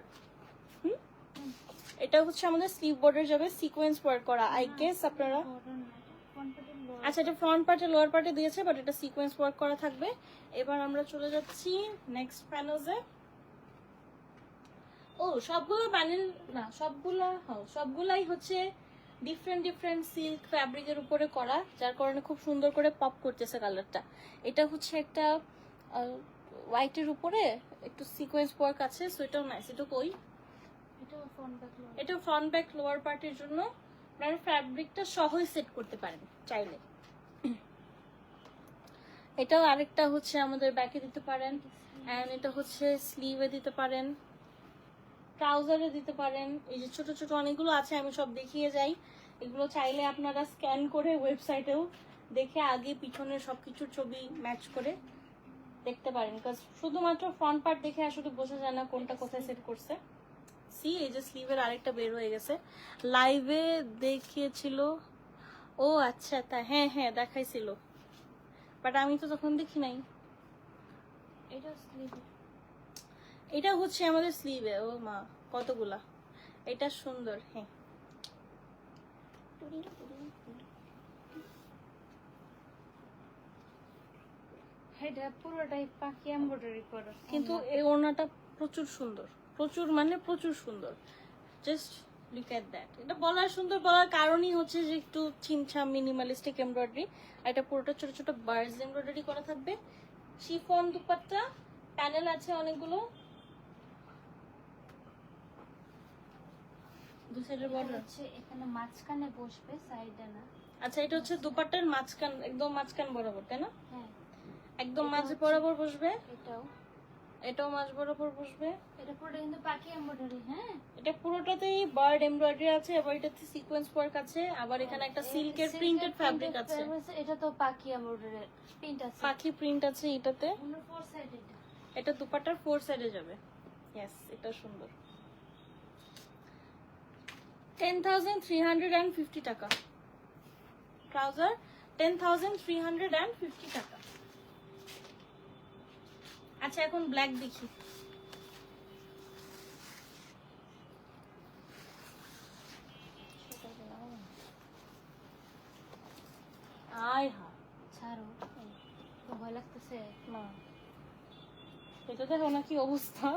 এটা হচ্ছে আমাদের স্লিভ বর্ডার যাবে, সিকোয়েন্স ওয়ার্ক করা। আই গেস আপনারা, আচ্ছা এটা ফ্রন্ট পার্টে লোয়ার পার্টে দিয়েছে, বাট এটা সিকোয়েন্স ওয়ার্ক করা থাকবে। এবার আমরা চলে যাচ্ছি নেক্সট প্যানেলে। ও সবগুলো প্যানেল না, সবগুলাই হচ্ছে ডিফারেন্ট সিল্ক ফ্যাব্রিকের উপরে করা, যার কারণে খুব সুন্দর করে পপ করতেছে কালারটা। এটা হচ্ছে একটা হোয়াইটের উপরে একটু সিকোয়েন্স ওয়ার্ক আছে, সো এটাও নাইস। এটা কই, এটা ফ্রন্ট ব্যাক লোয়ার পার্টের জন্য আপনারা ফ্যাব্রিকটা সহই সেট করতে পারেন চাইলে। এটাও আরেকটা হচ্ছে আমাদের ব্যাকে দিতে পারেন, এন্ড এটা হচ্ছে স্লিভে দিতে পারেন, ট্রাউজারে দিতে পারেন। এই যে ছোট ছোট অনেকগুলো আছে, আমি সব দেখিয়ে যাই। এগুলো চাইলে আপনারা স্ক্যান করে ওয়েবসাইটেও দেখে আগে পিছনের সবকিছুর ছবি ম্যাচ করে দেখতে পারেন, কারণ শুধুমাত্র ফ্রন্ট পার্ট দেখে আসলে বোঝা যায় না কোনটা কোথায় সেট করছে। এই যে স্লিভের আরেকটা বের হয়ে গেছে, লাইভে দেখিয়েছিল। ও আচ্ছা তাই, হ্যাঁ দেখাইছিল, বাট আমি তো তখন দেখি নাই। এটা হচ্ছে আমাদের স্লিভে। ও মা কতগুলা, এটা সুন্দর। হ্যাঁ এটা পুরোটাই পাখি এমব্রয়ডারি করা, কিন্তু এই ওড়নাটা প্রচুর সুন্দর, প্রচুর মানে প্রচুর সুন্দর। Just look at that. এটা বলার সুন্দর বলার কারণই হচ্ছে যে একটু ছিমছাম মিনিমালিস্টিক এমব্রয়ডারি। আর এটা পুরোটা ছোট ছোট বার্ডস এমব্রয়ডারি করা থাকবে। শিফন দুপাট্টা, প্যানেল আছে অনেকগুলো, দু সাইডের বর্ডার হচ্ছে এখানে মাঝখানে বসবে, সাইডে না। আচ্ছা এটা হচ্ছে দুপাট্টার মাঝখান, একদম মাঝখান বরাবর, তাই না? হ্যাঁ একদম মাঝ বরাবর বসবে। এটাও মাঝ বরাবর বসবে। এটা পুরোটা কিন্তু পাখি এমব্রয়ডারি। হ্যাঁ এটা পুরোটাতেই বার্ড এমব্রয়ডারি আছে, আবার এটাতে সিকোয়েন্স ওয়ার্ক আছে, আবার এখানে একটা সিল্কের প্রিন্টেড ফ্যাব্রিক আছে। এটা তো পাখি এমব্রয়ডারি প্রিন্ট আছে, পাখি প্রিন্ট আছে এটাতে। ফোর সাইডে এটা দুপাট্টার ফোর সাইডে যাবে। ইয়েস, এটা সুন্দর। 10,350 টাকা ট্রাউজার, 10,350 টাকা। আচ্ছা এখন ব্ল্যাক দেখি। আরো তো ভয় লাগতেছে। না এটা দেখো না কি অবস্থা,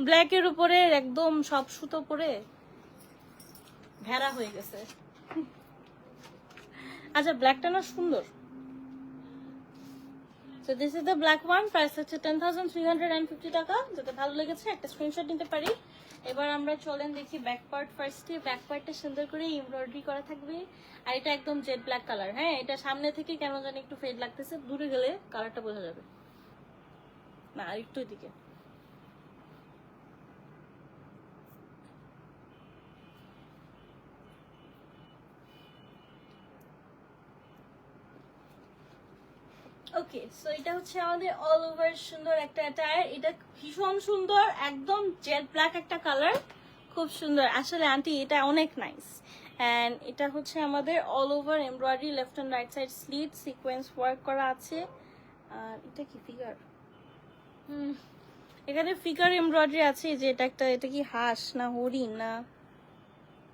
ব্ল্যাকের উপরে একদম সব সুতো পরে ভেড়া হয়ে গেছে। আচ্ছা ব্ল্যাকটা না সুন্দর। So this is the black one, price হচ্ছে 10,350 টাকা। যেটা ভালো লেগেছে একটা স্ক্রিনশট নিতে পারি। এবার আমরা চলেন দেখি ব্যাক পার্ট। ফার্স্টে ব্যাক পার্টটা সুন্দর করে এমব্রয়ডারি করা থাকবে, আর এটা একদম জেড ব্ল্যাক কালার। হ্যাঁ এটা সামনে থেকে কেন জানি একটু ফেড লাগতেছে, দূরে গেলে কালারটা বোঝা যাবে না, আর একটু এদিকে। ওকে সো এটা হচ্ছে আমাদের অল ওভার সুন্দর একটা অ্যাটায়ার। এটা ভীষণ সুন্দর, একদম জেড ব্ল্যাক একটা কালার, খুব সুন্দর আসলে আন্টি, এটা অনেক নাইস। অ্যান্ড এটা হচ্ছে আমাদের all over embroidery, left and right side slit sequence work করা আছে। আর এটা কি ফিগার, এখানে ফিগার এমব্রয়ডারি আছে, যে এটা একটা, এটা কি হাঁস না হরিণ না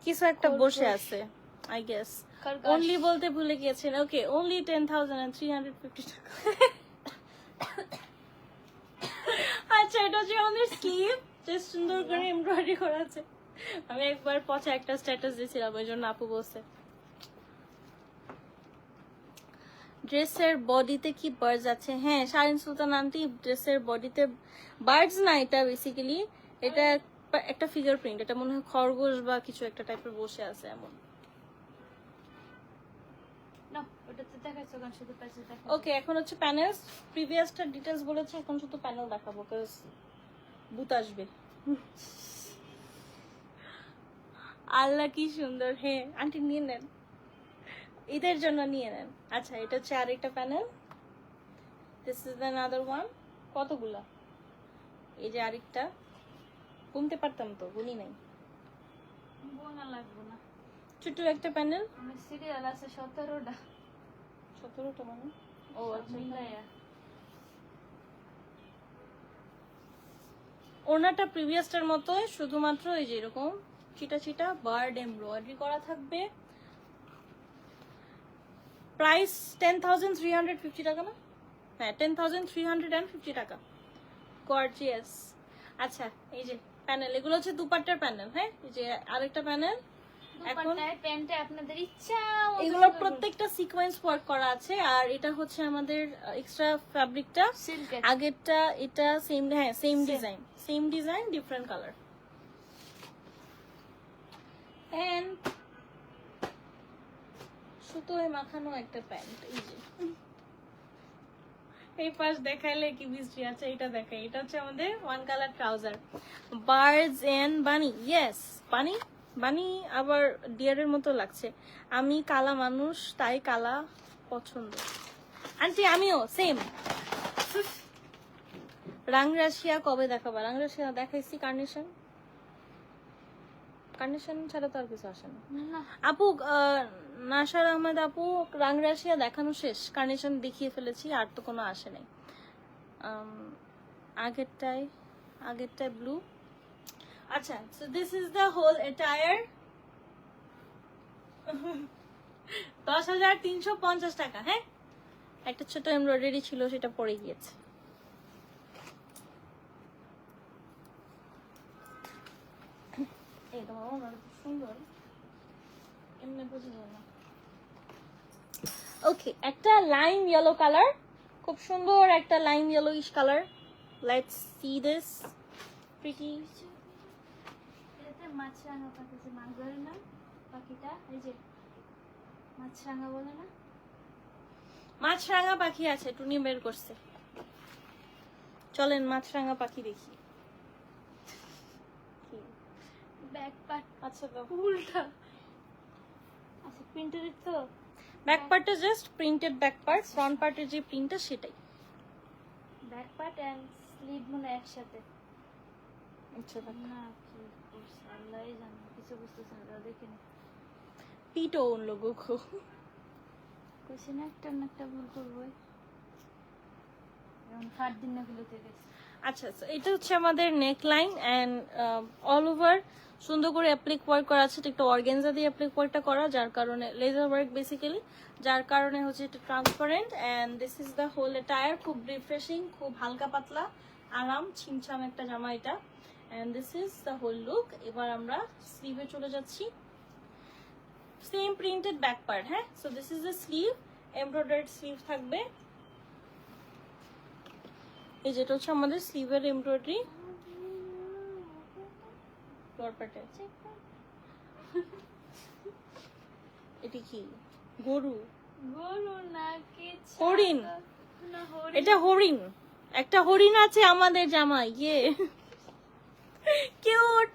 কিছু একটা বসে আছে আই গেস। অনলি বলতে ভুলে গিয়েছেন। ওকে অনলি 10,350 টাকা। আচ্ছা এটা হচ্ছে আমাদের স্লিভ, যে সুন্দর করে এমব্রয়ডারি করা আছে। আমি একবার পচা একটা স্ট্যাটাস দিয়েছিলাম, ওই জন্য আপু বলছে। ড্রেসের বডিতে কি বার্ডস আছে? হ্যাঁ শারিন সুলতান আন্টি, ড্রেসের বডিতে বার্ডস না, এটা বেসিক্যালি এটা একটা ফিগার প্রিন্ট, এটা মনে হয় খরগোশ বা কিছু একটা টাইপের বসে আছে এমন। না ওটাতে দেখাচ্ছ কারণ শুধু প্যাচে দেখা। ওকে এখন হচ্ছে প্যানেলস, প্রিভিয়াসটা ডিটেইলস বলেছে, এখন শুধু প্যানেল দেখাবো কাজ ভূত আসবে। আল্লাহ কি সুন্দর। হ্যাঁ আন্টি নিয়ে নেন, ঈদের জন্য নিয়ে নেন। আচ্ছা এটা হচ্ছে আরেকটা panel, this is another one. কতগুলা, এই যে আরেকটা, গুনতে পারতাম তো গুনি নাই। বোনা লাগবে না, ছোট্ট একটা প্যানেল, আমার সিরিয়াল আছে 17টা। 17টা মানে ও আচ্ছা। মিলাইয়া ওনাটা প্রিভিয়াসটার মতোই, শুধুমাত্র এই যে এরকম চিটা চিটা বার্ড এমব্রয়ডারি করা থাকবে। প্রাইস 10,350 টাকা না? হ্যাঁ 10,350 টাকা। গর্জিয়াস। আচ্ছা এই যে প্যানেল, এগুলো হচ্ছে দুপাট্টার প্যানেল। হ্যাঁ এই যে আরেকটা প্যানেল। এখন দুপাট্টায় প্যান্টে আপনাদের ইচ্ছা মতো এগুলো সুন্দর প্রত্যেকটা সিকোয়েন্স ওয়ার্ক করা আছে, আর এটা হচ্ছে আমাদের এক্সট্রা ফ্যাব্রিকটা। সিল্কের। আগেরটা এটা সেম, হ্যাঁ same design different colour. And সুতোয় মাখানো একটা প্যান্ট, এই যে এই পাশ দেখাইলে কি বৃষ্টি আছে, এটা দেখাই। এটা হচ্ছে আমাদের one colour trouser, birds and bunny. Yes bunny, bunny আবার ডিয়ারের মতো লাগছে। আমি কালা মানুষ, তাই কালা পছন্দ। আন্টি আমিও সেম। রাংরাশিয়া কবে দেখাবা? রাংরাশিয়া দেখাইছি, কার্নেশন, কার্নেশন ছাড়া তো আর কিছু আসে না। না আপু নাসার আহমেদ আপু, রাংরাশিয়া দেখানো শেষ, কার্নেশন দেখিয়ে ফেলেছি, আর তো কোনো আসে নাই। আগেরটায় ব্লু। আচ্ছা so this is the whole attire. 10,350 টাকা। হ্যাঁ একটা ছোট এমব্রয়ডারি ছিল, সেটা পড়ে গিয়েছে। এই তোমার ওনার সুন্দর, এমনি বোঝা যায় না। ওকে একটা লাইম ইয়েলো কালার, খুব সুন্দর একটা lime yellowish colour. Let's see this pretty. এটাতে মাছরাঙা পাখি, যে মাছ ধরে না পাখিটা, এই যে মাছরাঙা বলে না, মাছরাঙা পাখি আছে, টুনি বের করছে। চলেন মাছরাঙা পাখি দেখি। ব্যাক পার্ট আচ্ছা দাও। উল্টা। আচ্ছা প্রিন্টেড তো, ব্যাক পার্টটা just printed back part, front পার্টের যে প্রিন্টটা সেটাই। ব্যাক পার্ট এন্ড স্লিভ মনে একসাথে। আচ্ছা না কি করছে আল্লাহই জানে, কিছু বুঝতেছে না, দেখিনি। পিটো উন লোগো কো। কইছি না একটা না একটা ভুল করবোই, এখন 8 দিন না গুলোতে গেছে। আচ্ছা, so এটা হচ্ছে আমাদের neck line and all over সুন্দর করে অ্যাপ্লিক ওয়ার্ক করা আছে। এটা একটু অর্গানজা দিয়ে অ্যাপ্লিক ওয়ার্কটা করা, যার কারণে লেজার ওয়ার্ক বেসিক্যালি, যার কারণে হচ্ছে এটা transparent. And this is the whole attire, খুব রিফ্রেশিং, খুব হালকা পাতলা আরাম ছিমছাম একটা জামা এটা। And this is the whole look. এবার আমরা স্লিভে চলে যাচ্ছি। সেম প্রিন্টেড ব্যাক পার্ট, হ্যাঁ। So this is the sleeve, embroidered sleeve থাকবে। এই যেটা হচ্ছে আমাদের স্লিভের এমব্রয়ডারি ফ্লোর পার্টে। এটি কি গরু? গরু না কি হরিণ। না হরিণ। এটা হরিণ, একটা হরিণ আছে আমাদের জামাই। ইয়ে কিউট।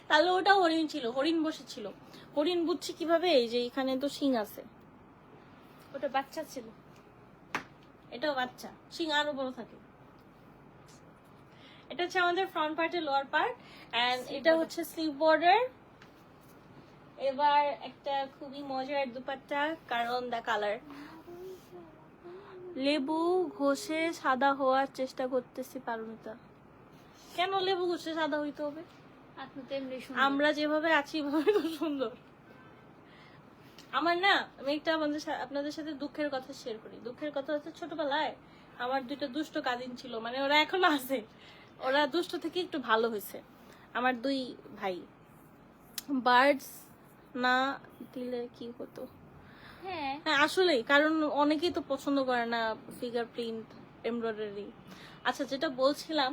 তাহলে ওটা হরিণ ছিল, হরিণ বসেছিল। হরিণ বুঝছি কিভাবে, এই যে এখানে তো শিং আছে। ওটা বাচ্চা ছিল। এটাও বাচ্চা, শিং আরো বড় থাকে। এটা হচ্ছে আমাদের ফ্রন্ট পার্টের লোয়ার পার্ট এন্ড এটা হচ্ছে স্লিভ বর্ডার। এবার একটা খুবই মজার দুপাট্টা, কারণ দা কালার লেবু ঘষে সাদা হওয়ার চেষ্টা করতেছি পারমিতা। কেন লেবু ঘষে সাদা হইতে হবে? আপনি তো এমনি সুন্দর। আমরা যেভাবে আছি এভাবে তো সুন্দর। আমার না, আমি একটা আপনাদের সাথে দুঃখের কথা শেয়ার করি। দুঃখের কথা হচ্ছে, ছোটবেলায় আমার দুইটা দুষ্ট কাজিন ছিল, মানে ওরা এখনো আছে। ওরা দুষ্ট থেকে একটু ভালো হয়েছে। আমার দুই ভাই বার্ডস না দিলে কি হতো? হ্যাঁ হ্যাঁ আসলেই, কারণ অনেকেই তো পছন্দ করে না ফিগার প্রিন্ট এমব্রয়ডারি। আচ্ছা, যেটা বলছিলাম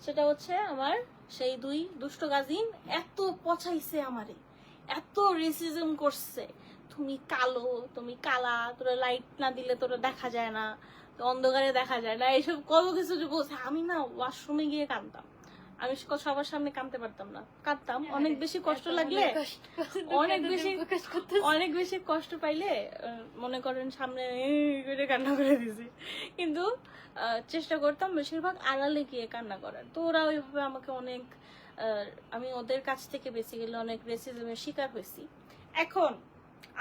সেটা হচ্ছে, আমার সেই দুই দুষ্ট কাজিন এত পচাইছে আমারে, এত রেসিজম করছে, তুমি কালো, তুমি কালা, তোরা লাইট না দিলে তোরা দেখা যায় না, অন্ধকারে দেখা যায় না, এইসব কত কিছু যে বলছে। আমি না ওয়াশরুমে গিয়ে কাঁদতাম। আমি সবার সামনে কাঁদতে পারতাম না, কাঁদতাম। অনেক বেশি কষ্ট লাগলে, অনেক বেশি কষ্ট পাইলে মনে করেন সামনে করে কান্না করে দিছি, কিন্তু চেষ্টা করতাম বেশিরভাগ আড়ালে গিয়ে কান্না করার। তো ওরা ওইভাবে আমাকে অনেক, আমি ওদের কাছ থেকে বেসিক্যালি অনেক রেসিজমের শিকার হয়েছি। এখন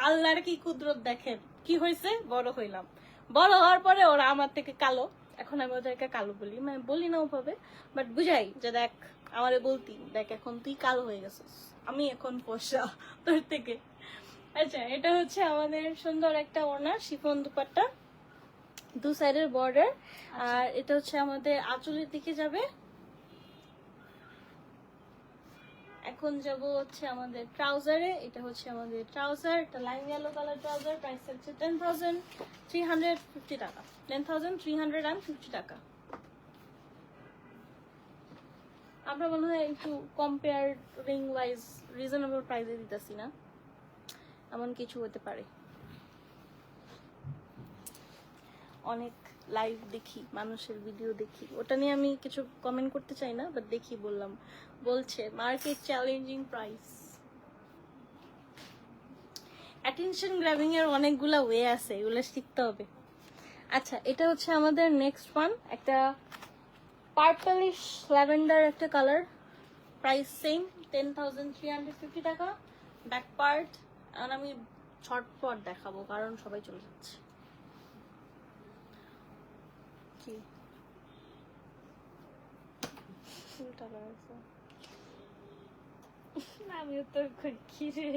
আল্লাহর কি কুদরত দেখেন, কি হয়েছে, বড় হইলাম। বড় হওয়ার পরে ওরা আমার থেকে কালো, এখন আমি ওদেরকে কালো বলি, মানে বলি না ওভাবে, বাট বুঝাই যে দেখ, আমারে বলতি, দেখ এখন তুই কালো হয়ে গেছিস, আমি এখন ফর্সা তোর থেকে। আচ্ছা, এটা হচ্ছে আমাদের সুন্দর একটা ওড়না, শিফন দুপাট্টা, দু সাইডের বর্ডার। আর এটা হচ্ছে আমাদের আঁচলের দিকে যাবে। এখন যাব হচ্ছে আমাদের ট্রাউজারে। এটা হচ্ছে আমাদের ট্রাউজার, এটা lime yellow colour trouser. Price হচ্ছে 10,350 টাকা, 10,350 টাকা। আমরা মনে হয় একটু কম্পেয়ারিং ওয়াইজ রিজনেবল প্রাইসে দিতেছি না, এমন কিছু হতে পারে। অনেক লাইভ দেখি, মানুষের ভিডিও দেখি, ওটা নিয়ে আমি কিছু কমেন্ট করতে চাই না, বাট দেখি, বললাম, বলছে market challenging price. Attention grabbing এর অনেকগুলা ওয়ে আছে, এগুলো শিখতে হবে। আচ্ছা, এটা হচ্ছে আমাদের নেক্সট ওয়ান, একটা পার্পলিশ ল্যাভেন্ডার একটা কালার। প্রাইস সেম, 10,350 টাকা। ব্যাক পার্ট, আর আমি ছটপট দেখাবো কারণ সবাই চলে যাচ্ছে। কি ফুলটা লাগাইছো? আমিও তো কি রে।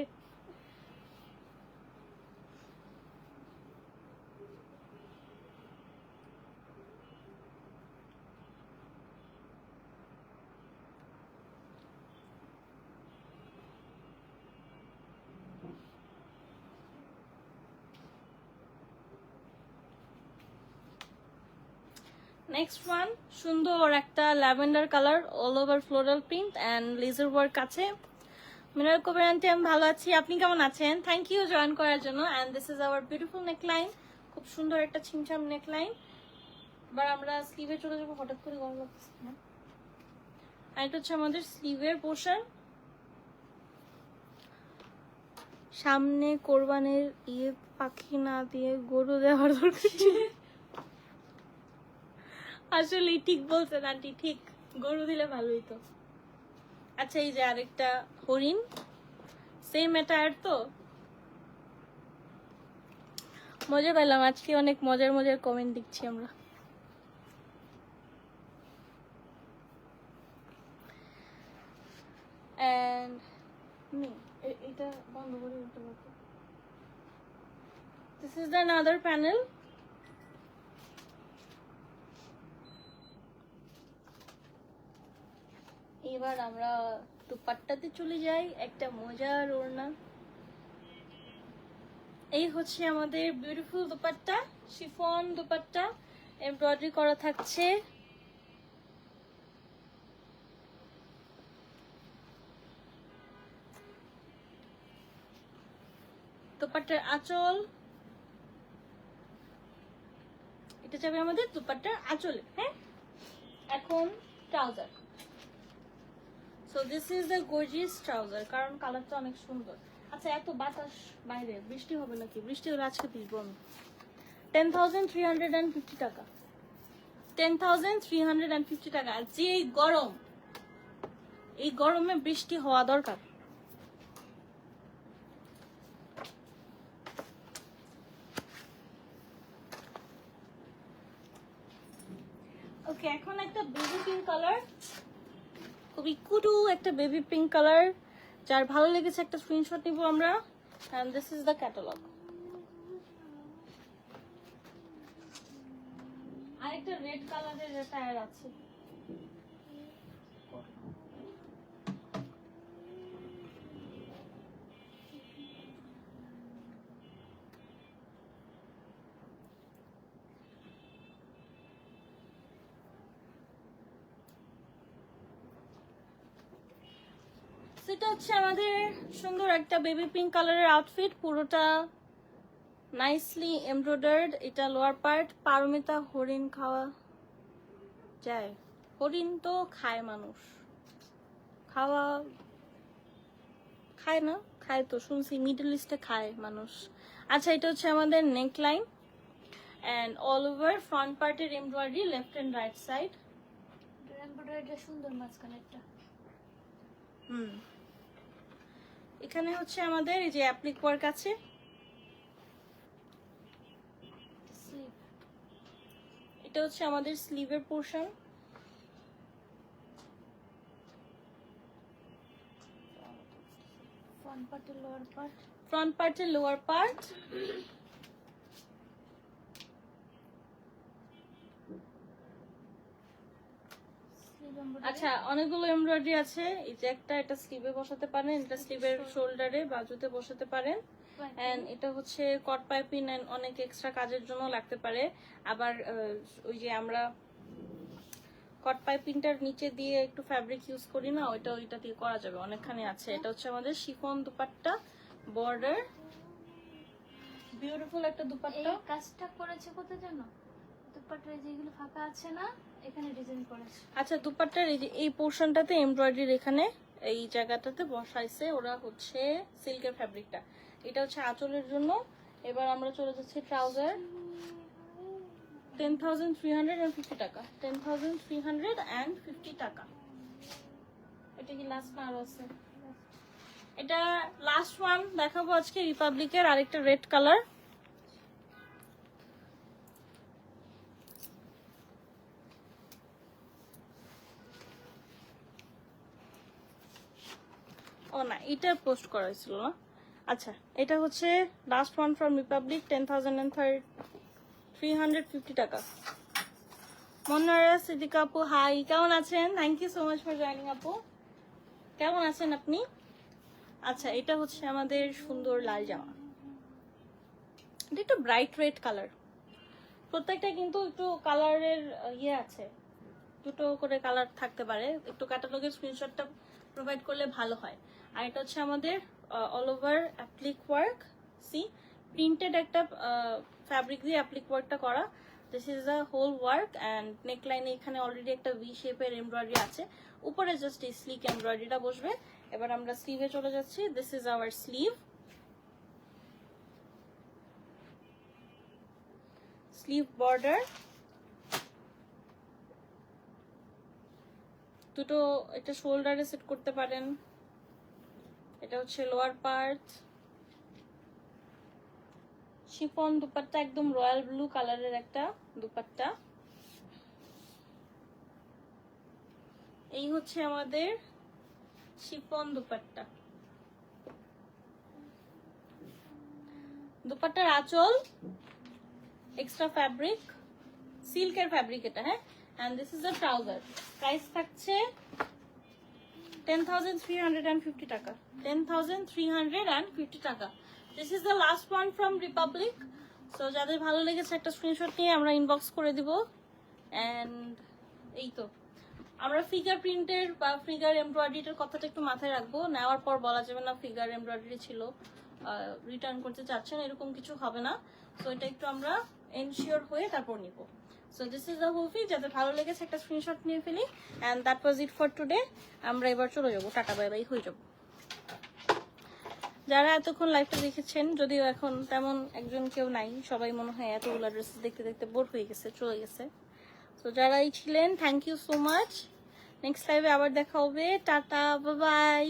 নেক্সট ওয়ান, সুন্দর একটা lavender colour, all over floral print and laser work আছে। মিনাল কবির আন্টি, আমি ভালো আছি, আপনি কেমন আছেন? থ্যাংক ইউ জয়েন করার জন্য। And this is hour beautiful neckline, খুব সুন্দর একটা ছিমছাম নেকলাইন। এবার আমরা স্লিভে চলে যাবো, হঠাৎ করে গরম লাগছে না। আর এটা হচ্ছে আমাদের স্লিভের পোর্শন। সামনে কোরবানির ইয়ে পাখি না দিয়ে গরু দেওয়ার দরকার ছিল। আসলে ঠিক বলছেন আন্টি, ঠিক, গরু দিলে ভালো হইতো। আচ্ছা, এই যে আরেকটা হরিণ, সেম অ্যাটায়ার। তো মজা পেলাম আজকে, অনেক মজার মজার কমেন্ট দেখছি আমরা। এটা বন্ধ করে উঠতে পারবো। This is the another panel. এবার আমরা দুপাট্টাতে চলে যাই। একটা মজার ওড়না। এই হচ্ছে আমাদের beautiful dupatta, chiffon dupatta, embroidery করা থাকছে। দুপাট্টার আঁচল, এটা যাবে আমাদের দুপাট্টার আঁচলে। হ্যাঁ, এখন trouser. So this is the gorgeous trouser, কারণ কালারটা অনেক সুন্দর। আচ্ছা, এত বাতাস বাইরে, বৃষ্টি হবে নাকি? বৃষ্টি হলে আজকে ভিজবো আমি। 10,350 টাকা, 10,350 টাকা। আর যে এই গরম, এই গরমে বৃষ্টি হওয়া দরকার। ওকে, এখন একটা বেবি পিঙ্ক কালার, খুবই কুটু একটা বেবি পিঙ্ক কালার। যার ভালো লেগেছে একটা স্ক্রিনশট নিব আমরা। And this is the catalogue. আরেকটা রেড কালারের টায়ার আছে। সেটা হচ্ছে আমাদের সুন্দর একটা বেবি পিঙ্ক কালারের আউটফিট, পুরোটা নাইসলি এমব্রয়ডার্ড। এটা লোয়ার পার্ট। পারমিতা, হরিণ খাওয়া যায়? হরিণ তো খায় মানুষ, খাওয়া খায় না? খায় তো, শুনছি মিডল ইস্টে খায় মানুষ। আচ্ছা, এটা হচ্ছে আমাদের neck line and all over front পার্টের embroidery, left and right side. এমব্রয়ডারিটা সুন্দর, মাঝখানেরটা। এখানে হচ্ছে আমাদের এই যে অ্যাপ্লিক ওয়ার্ক আছে। স্লিভ, এটা হচ্ছে আমাদের স্লিভের পোর্শন। ফ্রন্ট পার্টের লোয়ার পার্ট, ফ্রন্ট পার্টের লোয়ার পার্ট। Sleeve embroidery. আচ্ছা, অনেকগুলো এমব্রয়ডারি আছে। এই যে একটা, এটা স্লিভে বসাতে পারেন, এটা স্লিভের শোল্ডারে বাজুতে বসাতে পারেন। এন্ড এটা হচ্ছে কট পাইপিং এন্ড অনেক এক্সট্রা কাজের জন্য লাগতে পারে। আবার ওই যে আমরা কট পাইপিংটার নিচে দিয়ে একটু ফ্যাব্রিক ইউজ করি না, ওইটা দিয়ে করা যাবে, অনেকখানি আছে। এটা হচ্ছে আমাদের শিফন দুপাট্টা, বর্ডার, বিউটিফুল একটা দুপাট্টা। এই কাজটা করেছে কোথায় জানো? দুপাট্টার যেগুলো ফাঁকা আছে না, এখানে ডিজাইন করেছে। আচ্ছা, দুপাট্টার এই যে এই পোর্শনটাতে এমব্রয়ডারি এখানে এই জায়গাটাতে বসাইছে ওরা, হচ্ছে সিল্কের ফ্যাব্রিকটা। এটা হচ্ছে আঁচলের জন্য। এবার আমরা চলে যাচ্ছি ট্রাউজার। 10,350 টাকা, 10,350 টাকা। এটা কি লাস্ট না আরো আছে? এটা লাস্ট ওয়ান দেখাবো আজকে, রিপাবলিকের আরেকটা রেড কালার। ও না, এটা পোস্ট করা হয়েছিল না। আচ্ছা, এটা হচ্ছে লাস্ট ওয়ান ফ্রম রিপাবলিক, 10,350 টাকা। মনোরা সিদ্দিকা আপু, হাই, কেমন আছেন? Thank you so much for joining আপু। কেমন আছেন আপনি? আচ্ছা, এটা হচ্ছে আমাদের সুন্দর লাল জামা। এটা একটু ব্রাইট রেড কালার। প্রত্যেকটা কিন্তু একটু কালারের ইয়ে আছে, দুটো করে কালার থাকতে পারে। একটু ক্যাটালগের স্ক্রিনশটটা প্রোভাইড করলে ভালো হয়। আর এটা হচ্ছে আমাদের all over applique work, see printed একটা ফ্যাব্রিক দিয়ে অ্যাপ্লিক ওয়ার্কটা করা। This is the whole work and নেকলাইনে এখানে অলরেডি একটা ভি শেপের এমব্রয়ডারি আছে, উপরে জাস্ট এই স্লিক এমব্রয়ডারিটা বসবে। এবার আমরা স্লিভে চলে যাচ্ছি। This is hour sleeve. Sleeve border, দুটো, এটা শোল্ডারে সেট করতে পারেন। এটা হচ্ছে লোয়ার পার্ট। শিফন দুপাট্টা, একদম রয়্যাল ব্লু কালারের একটা দুপাট্টা। এই হচ্ছে আমাদের শিফন দুপাট্টা। দুপাট্টার আঁচল, এক্সট্রা ফ্যাব্রিক, সিল্কের ফ্যাব্রিক এটা, হ্যাঁ। And this is the trouser. Price থাকছে 10,350 টাকা, 10,350 টাকা। This is the last one from Republic. So যাদের ভালো লেগেছে একটা স্ক্রিনশট নিয়ে আমরা ইনবক্স করে দিব। এন্ড এই তো, আমরা ফিগার প্রিন্টের বা ফিগার এমব্রয়ডারিটার কথাটা একটু মাথায় রাখবো। নেওয়ার পর বলা যাবে না ফিগার এমব্রয়ডারি ছিল, রিটার্ন করতে চাচ্ছেন, এরকম কিছু হবে না। সো এটা একটু আমরা এনশিওর হয়ে তারপর নিব। So this is the whole piece. যাদের ভালো লেগেছে একটা স্ক্রিনশট নিয়ে ফেলি। And that was it for today. আমরা এবার চলে যাবো, টাটা বাই বাই হয়ে যাবো। যারা এতক্ষণ লাইভটা দেখেছেন, যদিও এখন তেমন একজন কেউ নাই, সবাই মনে হয় এতগুলো ড্রেস দেখতে দেখতে বোর হয়ে গেছে, চলে গেছে। তো যারাই ছিলেন, thank you so much. Next লাইভে আবার দেখা হবে। Tata, bye by.